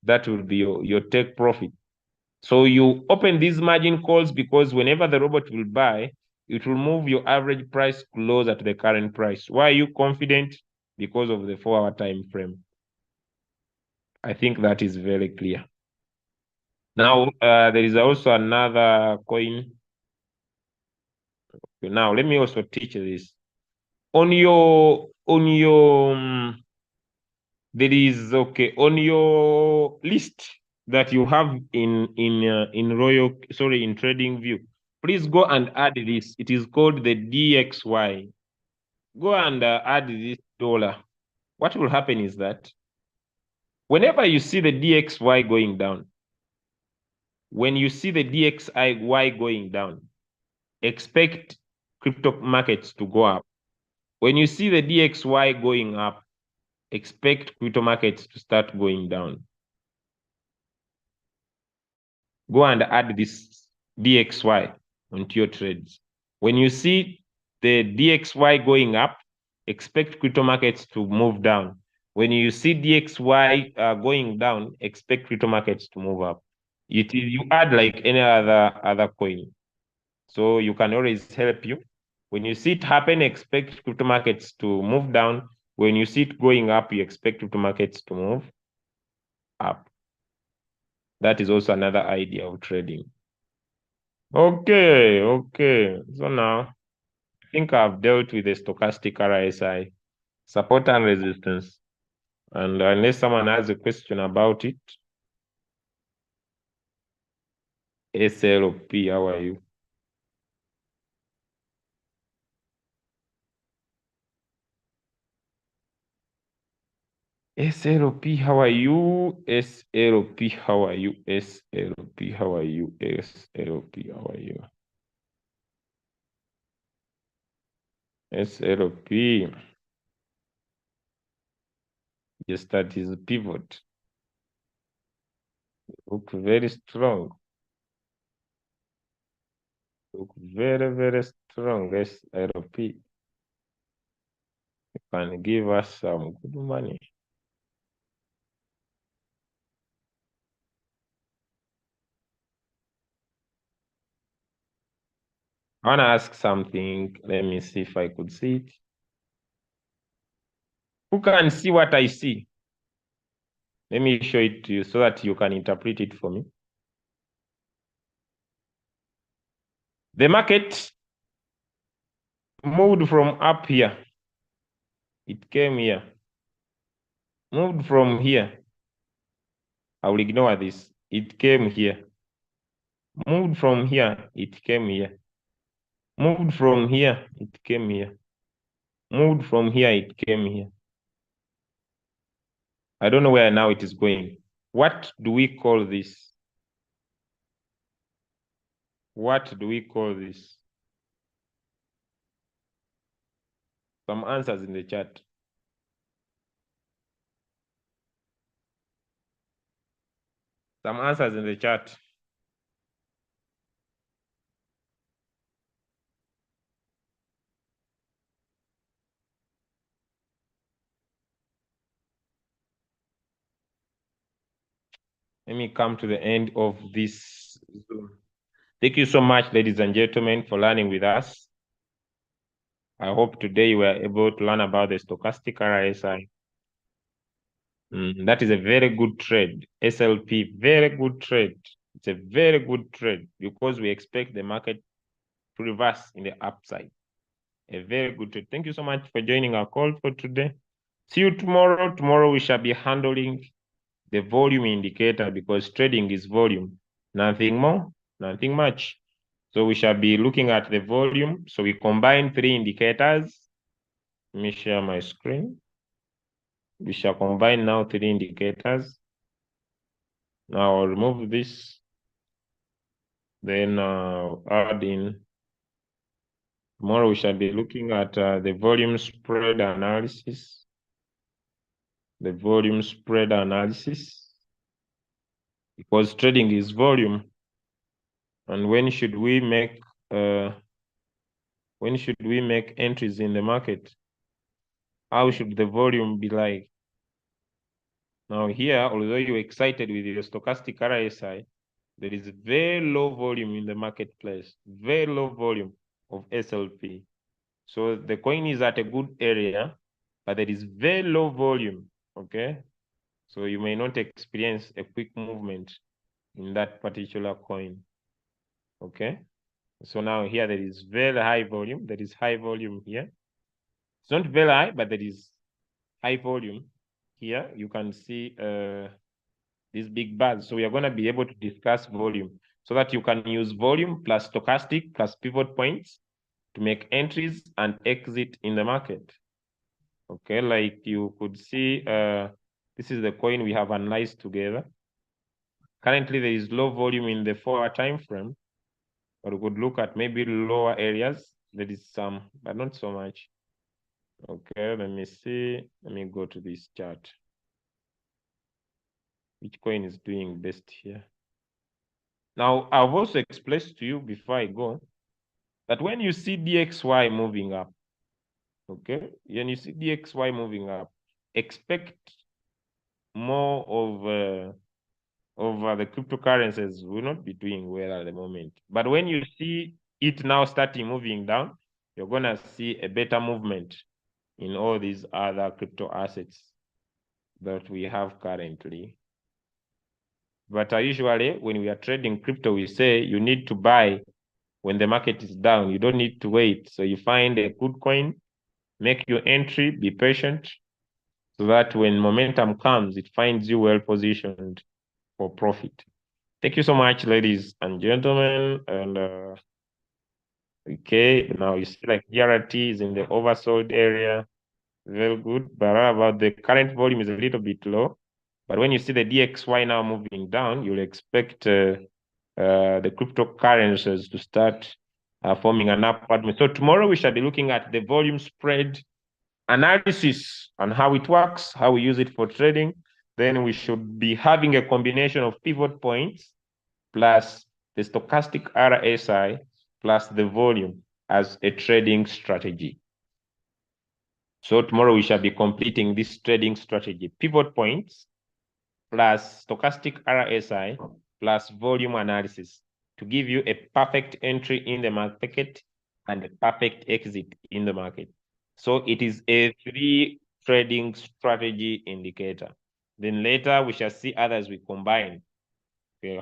Speaker 1: that will be your take profit. So you open these margin calls because whenever the robot will buy, it will move your average price closer to the current price. Why are you confident? Because of the 4-hour time frame. I think that is very clear. Now, there is also another coin. Okay, now, let me also teach this. On your there is, okay, on your list that you have in TradingView, please go and add this. It is called the DXY. Go and add this dollar. What will happen is that whenever you see the DXY going down, when you see the DXY going down, expect crypto markets to go up. When you see the DXY going up, expect crypto markets to start going down. Go and add this DXY onto your trades. When you see the DXY going up, expect crypto markets to move down. When you see DXY going down, expect crypto markets to move up. You add like any other coin. So you can always help you. When you see it happen, expect crypto markets to move down. When you see it going up, you expect crypto markets to move up. That is also another idea of trading. Okay. So now I think I've dealt with the stochastic RSI, support and resistance. And unless someone has a question about it, SLP, how are you? SLP, how are you? SLP, how are you? SLP, how are you? SLP, how are you? SLP. Yes, that is a pivot. Look very strong. Look very, very strong. SLP. You can give us some good money. I want to ask something. Let me see if I could see it. Who can see what I see? Let me show it to you so that you can interpret it for me. The market moved from up here. It came here. Moved from here. I will ignore this. It came here. Moved from here, it came here. Moved from here, it came here. Moved from here, it came here. I don't know where now it is going. What do we call this? What do we call this? Some answers in the chat. Some answers in the chat. Let me come to the end of this Zoom. Thank you so much, ladies and gentlemen, for learning with us. I hope today you were able to learn about the stochastic RSI. That is a very good trade. SLP, very good trade. It's a very good trade because we expect the market to reverse in the upside. A very good trade. Thank you so much for joining our call for today. See you tomorrow. Tomorrow we shall be handling the volume indicator because trading is volume. Nothing more, nothing much. So we shall be looking at the volume. So we combine three indicators. Let me share my screen. We shall combine now three indicators. Now I'll remove this. Then add in. Tomorrow we shall be looking at the volume spread analysis. The volume spread analysis. Because trading is volume. And when should we make entries in the market? How should the volume be like? Now here, although you're excited with your stochastic RSI, there is very low volume in the marketplace, very low volume of SLP. So the coin is at a good area, but there is very low volume, okay? So you may not experience a quick movement in that particular coin, okay? So now here there is very high volume. There is high volume here. It's not very high, but there is high volume here. You can see these big bars. So we are going to be able to discuss volume so that you can use volume plus stochastic plus pivot points to make entries and exit in the market. Okay, like you could see, this is the coin we have analyzed together. Currently, there is low volume in the 4-hour time frame, but we could look at maybe lower areas. There is some, but not so much. Okay, let me see. Let me go to this chart. Which coin is doing best here? Now, I've also explained to you before I go that when you see DXY moving up, okay, when you see DXY moving up, expect more of the cryptocurrencies will not be doing well at the moment. But when you see it now starting moving down, you're going to see a better movement in all these other crypto assets that we have currently. But usually when we are trading crypto, we say you need to buy when the market is down. You don't need to wait. So you find a good coin, make your entry, be patient, so that when momentum comes, it finds you well positioned for profit. Thank you so much, ladies and gentlemen. And okay, now you see like DRT is in the oversold area. Very good. But about the current volume is a little bit low. But when you see the DXY now moving down, you'll expect the cryptocurrencies to start forming an upward move. So tomorrow we shall be looking at the volume spread analysis and how it works, how we use it for trading. Then we should be having a combination of pivot points plus the stochastic RSI plus the volume as a trading strategy. So tomorrow we shall be completing this trading strategy. Pivot points plus stochastic RSI plus volume analysis to give you a perfect entry in the market and a perfect exit in the market. So it is a 3 trading strategy indicator. Then later we shall see others we combine. Okay,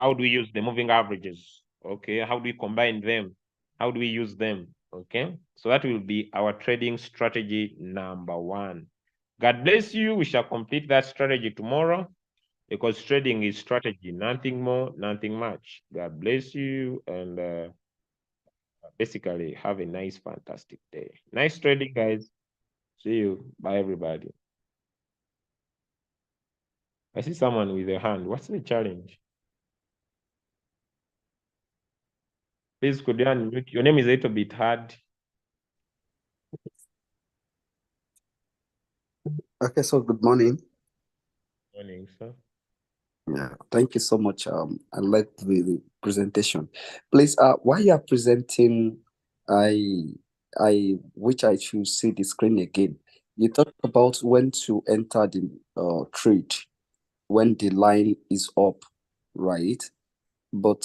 Speaker 1: how do we use the moving averages? Okay, how do we combine them? How do we use them? Okay, so that will be our trading strategy number 1. God bless you. We shall complete that strategy tomorrow. because trading is strategy, nothing more, nothing much. God bless you, and basically have a nice, fantastic day. Nice trading, guys. See you. Bye, everybody. I see someone with a hand. What's the challenge? Please, could you unmute? Your name is a little bit hard.
Speaker 2: Okay, so good morning.
Speaker 1: Morning, sir.
Speaker 2: Yeah, thank you so much. I like the presentation. Please, while you are presenting, I which I should see the screen again. You talked about when to enter the trade when the line is up, right? But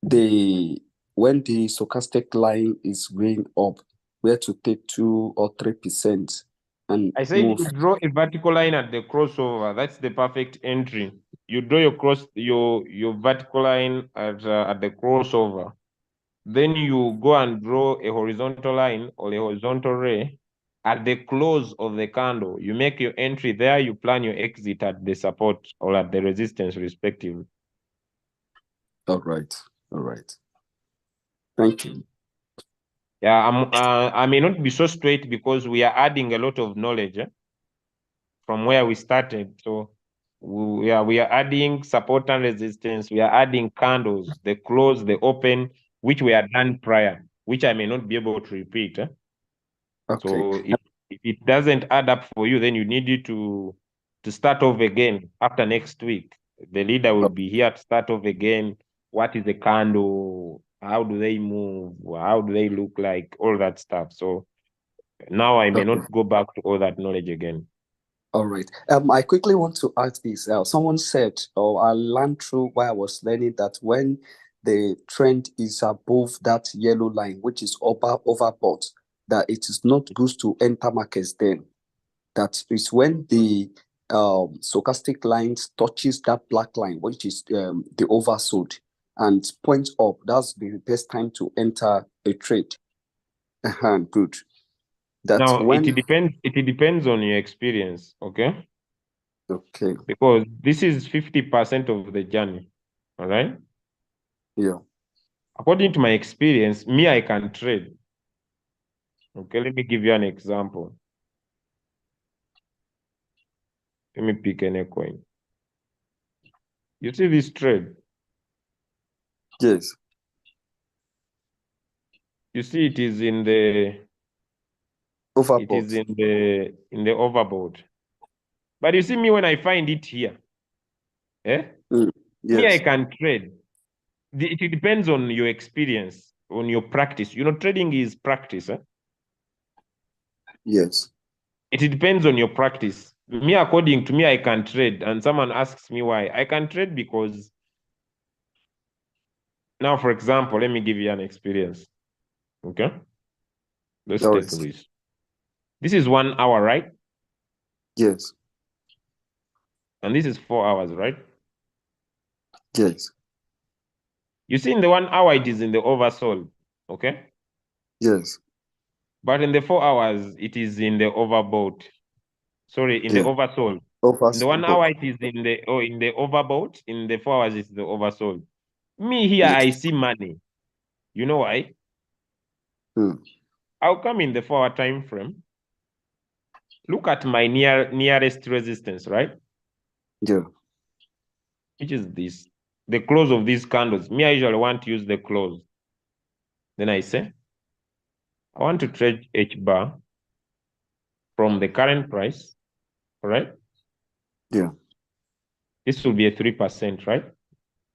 Speaker 2: the when the stochastic line is going up, where to take 2 or 3% and
Speaker 1: I said
Speaker 2: move.
Speaker 1: you draw a vertical line at the crossover. That's the perfect entry. You draw your vertical line at the crossover. Then you go and draw a horizontal line or a horizontal ray at the close of the candle. You make your entry there. You plan your exit at the support or at the resistance, respectively.
Speaker 2: All right, all right. Thank you.
Speaker 1: Yeah, I may not be so straight because we are adding a lot of knowledge from where we started. So we are adding support and resistance. We are adding candles, the close, the open, which we had done prior, which I may not be able to repeat.
Speaker 2: Okay.
Speaker 1: So if it doesn't add up for you, then you need it to start off again after next week. The leader will be here to start off again. What is a candle? How do they move? How do they look like? All that stuff. So now I may
Speaker 2: Okay.
Speaker 1: not go back to all that knowledge again.
Speaker 2: All right. I quickly want to ask this. Someone said, or I learned through while I was learning that when the trend is above that yellow line, which is overbought, that it is not good to enter markets then. That is when the stochastic line touches that black line, which is the oversold, and points up. That's the best time to enter a trade. Good. That's
Speaker 1: Now
Speaker 2: when.
Speaker 1: it depends on your experience, okay?
Speaker 2: Okay.
Speaker 1: Because this is 50% of the journey. All right.
Speaker 2: Yeah.
Speaker 1: According to my experience, me, I can trade. Okay, let me give you an example. Let me pick any coin. You see this trade?
Speaker 2: Yes.
Speaker 1: You see it is in the
Speaker 2: Overbought.
Speaker 1: in the overboard. But you see me when I find it here,
Speaker 2: Mm,
Speaker 1: me, I
Speaker 2: yes.
Speaker 1: can trade. It depends on your experience, on your practice. You know, trading is practice.
Speaker 2: Yes.
Speaker 1: It depends on your practice. Me, according to me, I can trade. And someone asks me why. I can trade because now, for example, let me give you an experience. Okay. Let's
Speaker 2: All
Speaker 1: take
Speaker 2: right.
Speaker 1: this. This is 1 hour, right?
Speaker 2: Yes.
Speaker 1: And this is 4 hours, right?
Speaker 2: Yes.
Speaker 1: You see, in the 1 hour, it is in the oversold. Okay.
Speaker 2: Yes.
Speaker 1: But in the 4 hours, it is in the overbought. Sorry, in the
Speaker 2: Yes.
Speaker 1: oversold. In the 1 hour,
Speaker 2: Overbought.
Speaker 1: it is in the overbought. In the 4 hours, it's the oversold. Me here, I
Speaker 2: Yes.
Speaker 1: see money. You know why?
Speaker 2: Mm.
Speaker 1: I'll come in the 4 hour time frame. Look at my nearest resistance, right?
Speaker 2: Yeah.
Speaker 1: Which is this. The close of these candles. Me, I usually want to use the close. Then I say, I want to trade H bar from the current price, right?
Speaker 2: Yeah.
Speaker 1: This will be a 3%, right?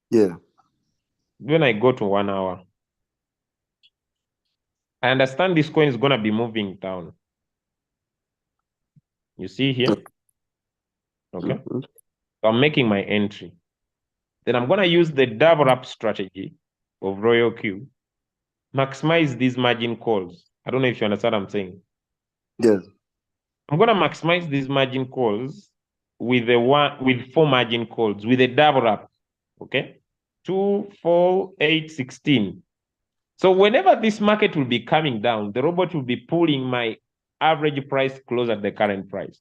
Speaker 2: Yeah.
Speaker 1: When I go to 1 hour, I understand this coin is going to be moving down. You see here? Okay.
Speaker 2: Mm-hmm.
Speaker 1: So I'm making my entry. Then I'm going to use the double up strategy of Royal Q. Maximize these margin calls. I don't know if you understand what I'm saying.
Speaker 2: Yes.
Speaker 1: I'm going to maximize these margin calls with with 4 margin calls with a double up. Okay. 2, 4, 8, 16. So whenever this market will be coming down, the robot will be pulling my average price close at the current price.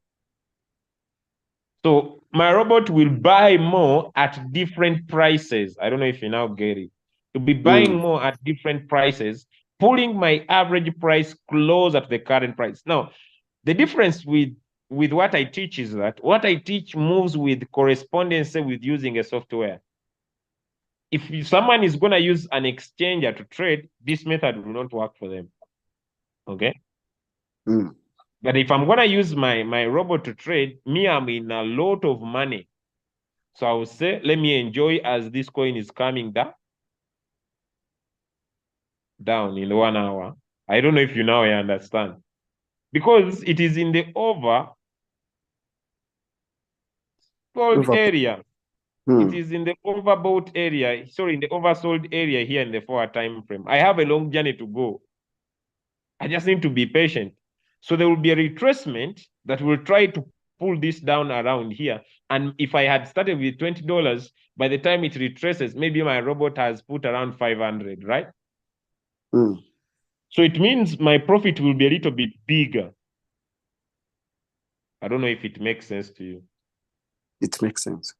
Speaker 1: So my robot will buy more at different prices. I don't know if you now get it. To be buying more at different prices, pulling my average price closer to the current price. Now, the difference with what I teach is that what I teach moves with correspondence with using a software. If someone is going to use an exchanger to trade, this method will not work for them. Okay. But if I'm going to use my robot to trade, me, I'm in a lot of money. So I will say, let me enjoy as this coin is coming down in 1 hour. I don't know if you now understand. Because it is in the oversold area. It is in the overbought area. Sorry, in the oversold area here in the 4-hour time frame. I have a long journey to go. I just need to be patient. So there will be a retracement that will try to pull this down around here. And if I had started with $20, by the time it retraces, maybe my robot has put around 500, right? So it means my profit will be a little bit bigger. I don't know if it makes sense to you.
Speaker 2: It makes sense.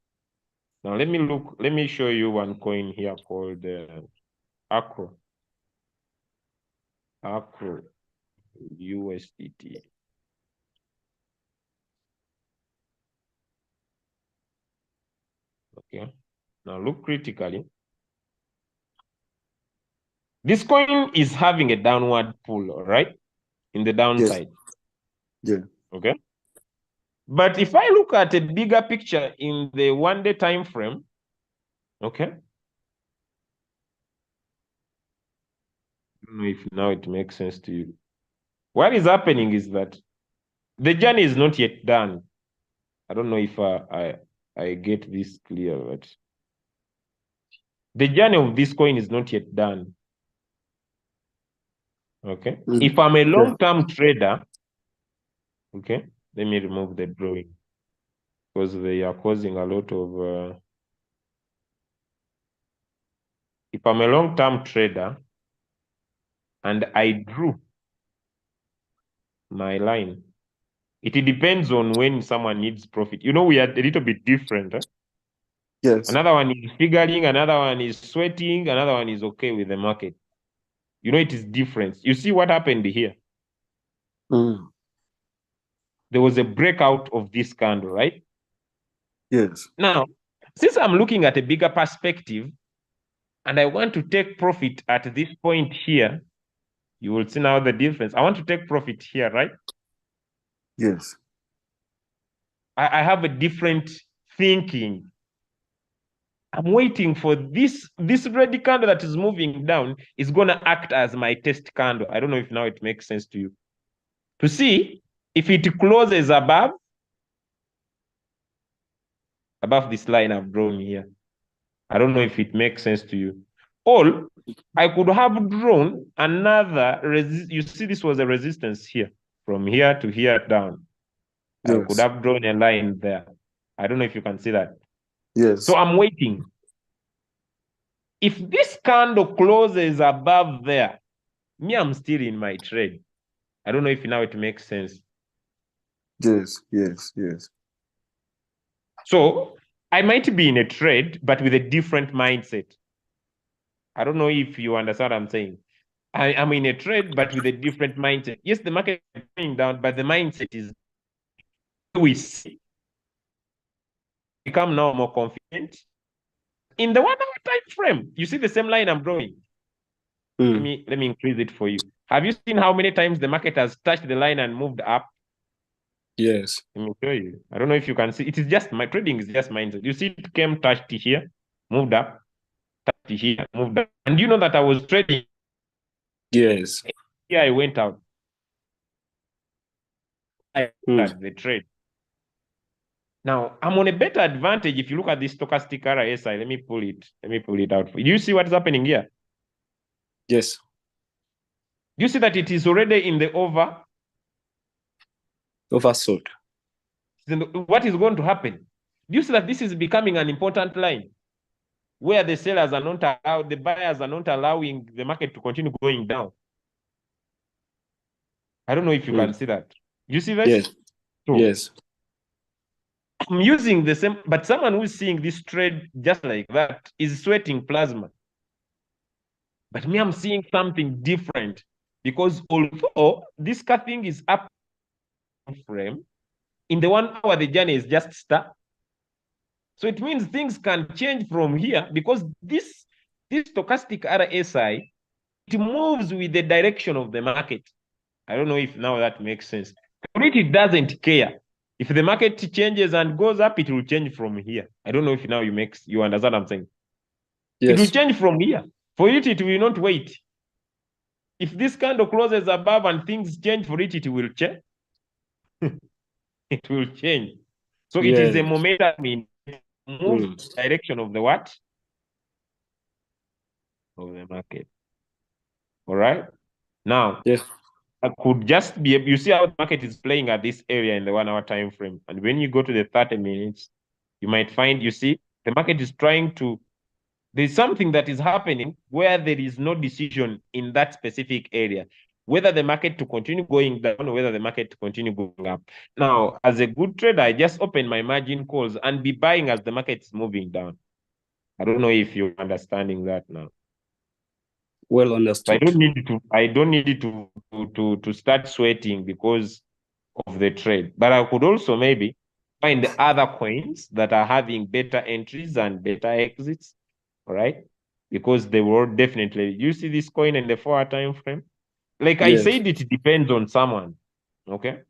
Speaker 1: Now let me show you one coin here called Acro USDT. Okay. Now look critically. This coin is having a downward pull, all right? In the downside.
Speaker 2: Yes. Yeah.
Speaker 1: Okay. But if I look at a bigger picture in the 1-day time frame, okay. I don't know if now it makes sense to you. What is happening is that the journey is not yet done. I don't know if I get this clear, but the journey of this coin is not yet done. Okay. If I'm a long-term trader, okay, let me remove the drawing because they are causing a lot of. If I'm a long-term trader and I drew my line, it depends on when someone needs profit. You know, we are a little bit different. Huh?
Speaker 2: Yes.
Speaker 1: Another one is figuring, another one is sweating, another one is okay with the market. You know, it is different. You see what happened here? There was a breakout of this candle, right?
Speaker 2: Yes.
Speaker 1: Now, since I'm looking at a bigger perspective and I want to take profit at this point here, you will see now the difference. I want to take profit here, right?
Speaker 2: Yes.
Speaker 1: I have a different thinking. I'm waiting for this red candle that is moving down is going to act as my test candle. I don't know if now it makes sense to you. To see if it closes above this line I've drawn here. I don't know if it makes sense to you. Or I could have drawn another you see, this was a resistance here, from here to here down. Yes. I could have drawn a line there. I don't know if you can see that.
Speaker 2: Yes.
Speaker 1: So I'm waiting. If this candle closes above there, me, I'm still in my trade. I don't know if now it makes sense.
Speaker 2: Yes, yes, yes.
Speaker 1: So I might be in a trade, but with a different mindset. I don't know if you understand what I'm saying. I am in a trade, but with a different mindset. Yes, the market is going down, but the mindset is we see. Become now more confident. In the 1 hour time frame, you see the same line I'm drawing. Let me increase it for you. Have you seen how many times the market has touched the line and moved up?
Speaker 2: Yes.
Speaker 1: Let me show you. I don't know if you can see. It is just my trading is just mindset. You see, it came, touched here, moved up, touched here, moved up. And you know that I was trading.
Speaker 2: Yes.
Speaker 1: Here I went out. I started the trade. Now I'm on a better advantage if you look at this stochastic RSI. Let me pull it out for you. Do you see what's happening here?
Speaker 2: Yes.
Speaker 1: Do you see that it is already in the
Speaker 2: oversold?
Speaker 1: What is going to happen? Do you see that this is becoming an important line where the sellers are not allowed, the buyers are not allowing the market to continue going down? I don't know if you can see that. You see that?
Speaker 2: Yes.
Speaker 1: So,
Speaker 2: yes.
Speaker 1: I'm using the same, but someone who's seeing this trade just like that is sweating plasma. But me, I'm seeing something different because although this thing is up frame, in the 1 hour, the journey is just start. So it means things can change from here because this stochastic RSI, it moves with the direction of the market. I don't know if now that makes sense. It doesn't care. If the market changes and goes up, it will change from here. I don't know if now you understand what I'm saying.
Speaker 2: Yes.
Speaker 1: It will change from here. For it will not wait. If this candle closes above and things change for it will change. It will change. So it is a momentum in move direction of the what? Of the market. All right. Now, I could just be, you see how the market is playing at this area in the 1 hour time frame. And when you go to the 30 minutes, you might find, you see, the market is trying to, there's something that is happening where there is no decision in that specific area, whether the market to continue going down or whether the market to continue going up. Now, as a good trader, I just open my margin calls and be buying as the market is moving down. I don't know if you're understanding that now.
Speaker 2: Well understood.
Speaker 1: So I don't need to start sweating because of the trade. But I could also maybe find other coins that are having better entries and better exits. All right. Because they will definitely, you see this coin in the 4 hour time frame? Like I said, it depends on someone. Okay.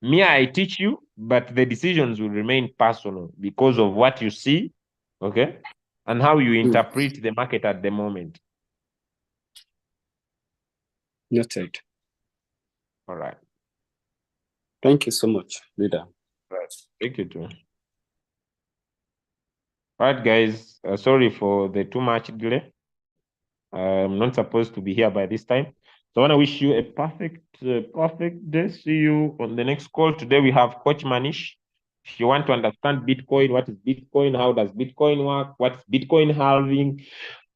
Speaker 1: Me, I teach you, but the decisions will remain personal because of what you see, okay, and how you interpret the market at the moment.
Speaker 2: Noted.
Speaker 1: All right.
Speaker 2: Thank you so much, leader.
Speaker 1: Right. Thank you too. All right, guys. Sorry for the too much delay. I'm not supposed to be here by this time. So I want to wish you a perfect day. See you on the next call. Today we have Coach Manish. If you want to understand Bitcoin, what is Bitcoin? How does Bitcoin work? What's Bitcoin halving?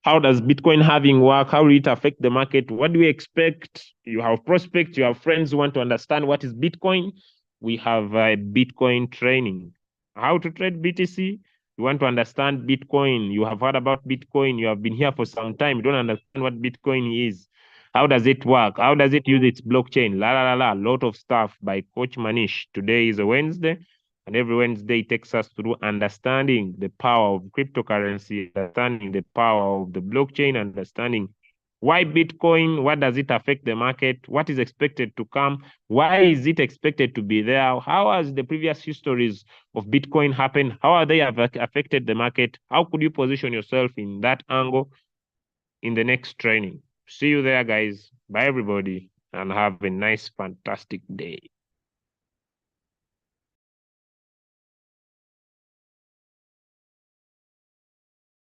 Speaker 1: How does Bitcoin halving work? How will it affect the market? What do we expect? You have prospects, you have friends who want to understand what is Bitcoin. We have a Bitcoin training. How to trade BTC? You want to understand Bitcoin. You have heard about Bitcoin. You have been here for some time. You don't understand what Bitcoin is. How does it work? How does it use its blockchain? La, la, la, la. Lot of stuff by Coach Manish. Today is a Wednesday. And every Wednesday takes us through understanding the power of cryptocurrency, understanding the power of the blockchain, understanding why Bitcoin, what does it affect the market, what is expected to come, why is it expected to be there, how has the previous histories of Bitcoin happened, how are they affected the market, how could you position yourself in that angle in the next training. See you there, guys. Bye, everybody, and have a nice, fantastic day.